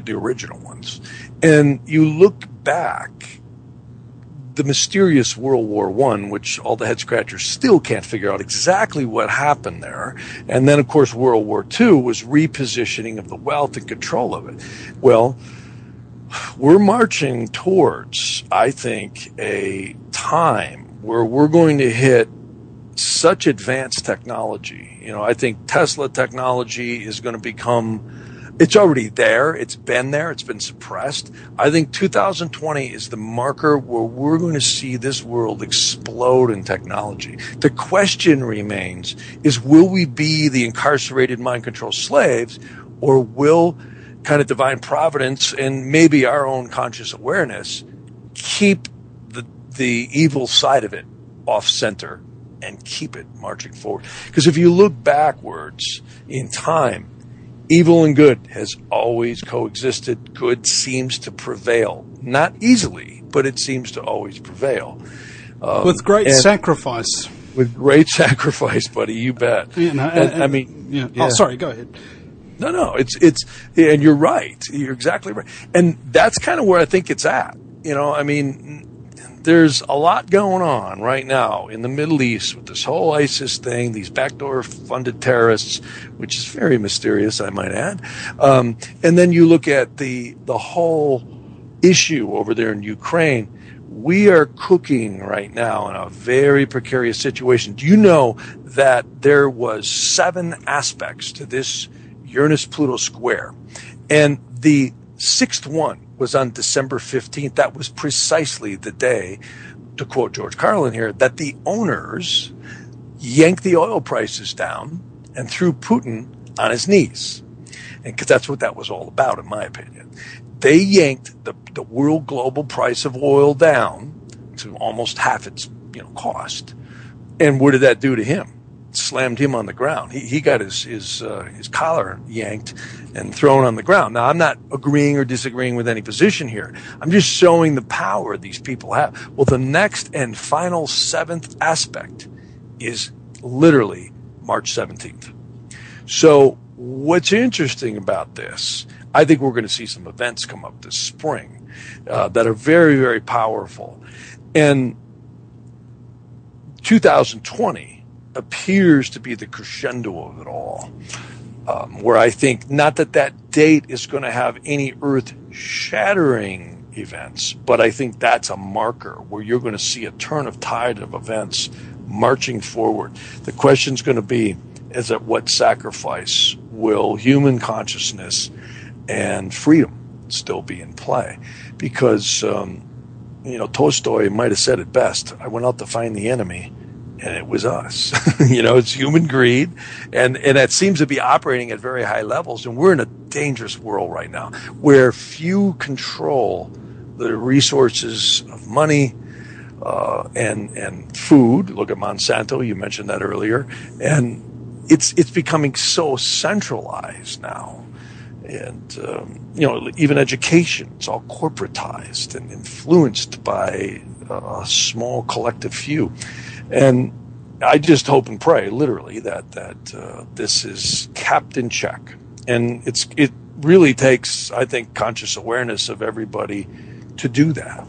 the original ones. And you look back, the mysterious World War I, which all the head scratchers still can't figure out exactly what happened there. And then, of course, World War II was repositioning of the wealth and control of it. Well, we're marching towards, I think, a time where we're going to hit such advanced technology. I think Tesla technology is going to become... It's already there. It's been there. It's been suppressed. I think 2020 is the marker where we're going to see this world explode in technology. The question remains is, will we be the incarcerated mind control slaves, or will kind of divine providence and maybe our own conscious awareness keep the evil side of it off center and keep it marching forward? Because if you look backwards in time, evil and good has always coexisted. Good seems to prevail. Not easily, but it seems to always prevail. With great sacrifice. With great sacrifice, buddy, you bet. I mean... Yeah. Oh, sorry, go ahead. No, it's, and you're right. You're exactly right. And that's kind of where I think it's at. There's a lot going on right now in the Middle East with this whole ISIS thing, these backdoor funded terrorists, which is very mysterious, I might add. And then you look at the whole issue over there in Ukraine. We are cooking right now in a very precarious situation. Do you know that there was 7 aspects to this Uranus-Pluto square? And the 6th one was on December 15th. That was precisely the day, to quote George Carlin here, that the owners yanked the oil prices down and threw Putin on his knees. And because that's what that was all about, in my opinion. They yanked the world global price of oil down to almost half its cost. And what did that do to him? Slammed him on the ground. He got his collar yanked and thrown on the ground. Now, I'm not agreeing or disagreeing with any position here. I'm just showing the power these people have. Well, the next and final 7th aspect is literally March 17th. So what's interesting about this, I think we're going to see some events come up this spring that are very, very powerful. And 2020 appears to be the crescendo of it all, where I think not that date is going to have any earth-shattering events, but I think that's a marker where you're going to see a turn of tide of events marching forward. The question's going to be, is at what sacrifice will human consciousness and freedom still be in play? Because, Tolstoy might have said it best, I went out to find the enemy, and it was us. It's human greed, and that seems to be operating at very high levels. And we're in a dangerous world right now where few control the resources of money and food. Look at Monsanto. You mentioned that earlier. And it's becoming so centralized now. And, even education, it's all corporatized and influenced by a small collective few. And I just hope and pray, literally, that this is kept in check. And it really takes, I think, conscious awareness of everybody to do that.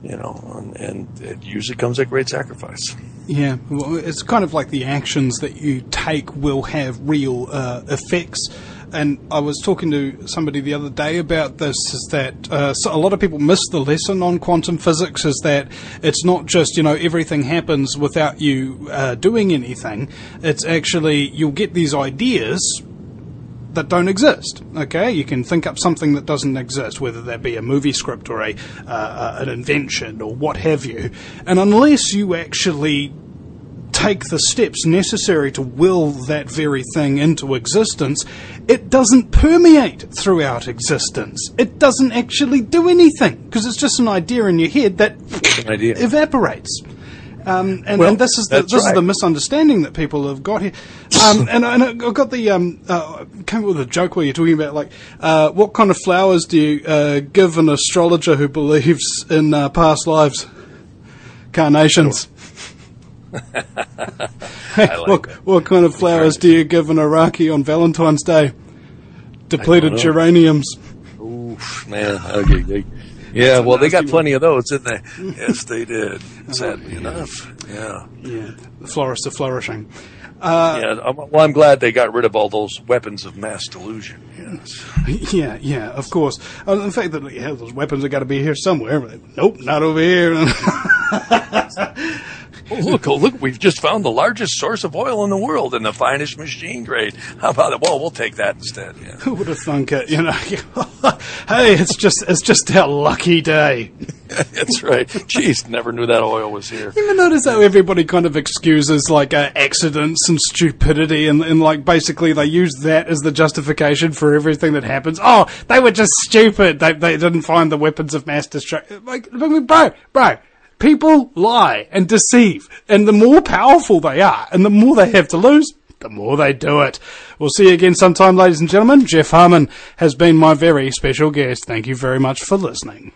And it usually comes at great sacrifice. Yeah, well, it's kind of like the actions that you take will have real effects. And I was talking to somebody the other day about this, is that so a lot of people miss the lesson on quantum physics, is that it's not just, everything happens without you doing anything. It's actually, you'll get these ideas that don't exist. Okay, you can think up something that doesn't exist, whether that be a movie script or an invention or what have you. And unless you actually take the steps necessary to will that very thing into existence, it doesn't permeate throughout existence. It doesn't actually do anything, because it's just an idea in your head that evaporates. And this is the misunderstanding that people have got here. And I got came up with a joke where you're talking about, like, what kind of flowers do you give an astrologer who believes in past lives? Carnations. What kind of flowers do you give an Iraqi on Valentine's Day? Depleted geraniums. Oof, man. Okay. Yeah, well, they got plenty of those, didn't they? Yes, they did. Sadly enough. Yeah. Yeah. The florists are flourishing. Well, I'm glad they got rid of all those weapons of mass delusion. Yes. Yeah, of course. The fact that those weapons have got to be here somewhere. Nope, not over here. Look, we've just found the largest source of oil in the world and the finest machine grade. How about it? Well, we'll take that instead. Yeah. Who would have thunk it, Hey, it's just our lucky day. That's right. Jeez, never knew that oil was here. You ever notice how everybody kind of excuses, like, accidents and stupidity, and like, basically they use that as the justification for everything that happens? Oh, they were just stupid. They didn't find the weapons of mass destruction. Like, bro. People lie and deceive, and the more powerful they are, and the more they have to lose, the more they do it. We'll see you again sometime, ladies and gentlemen. Jeff Harman has been my very special guest. Thank you very much for listening.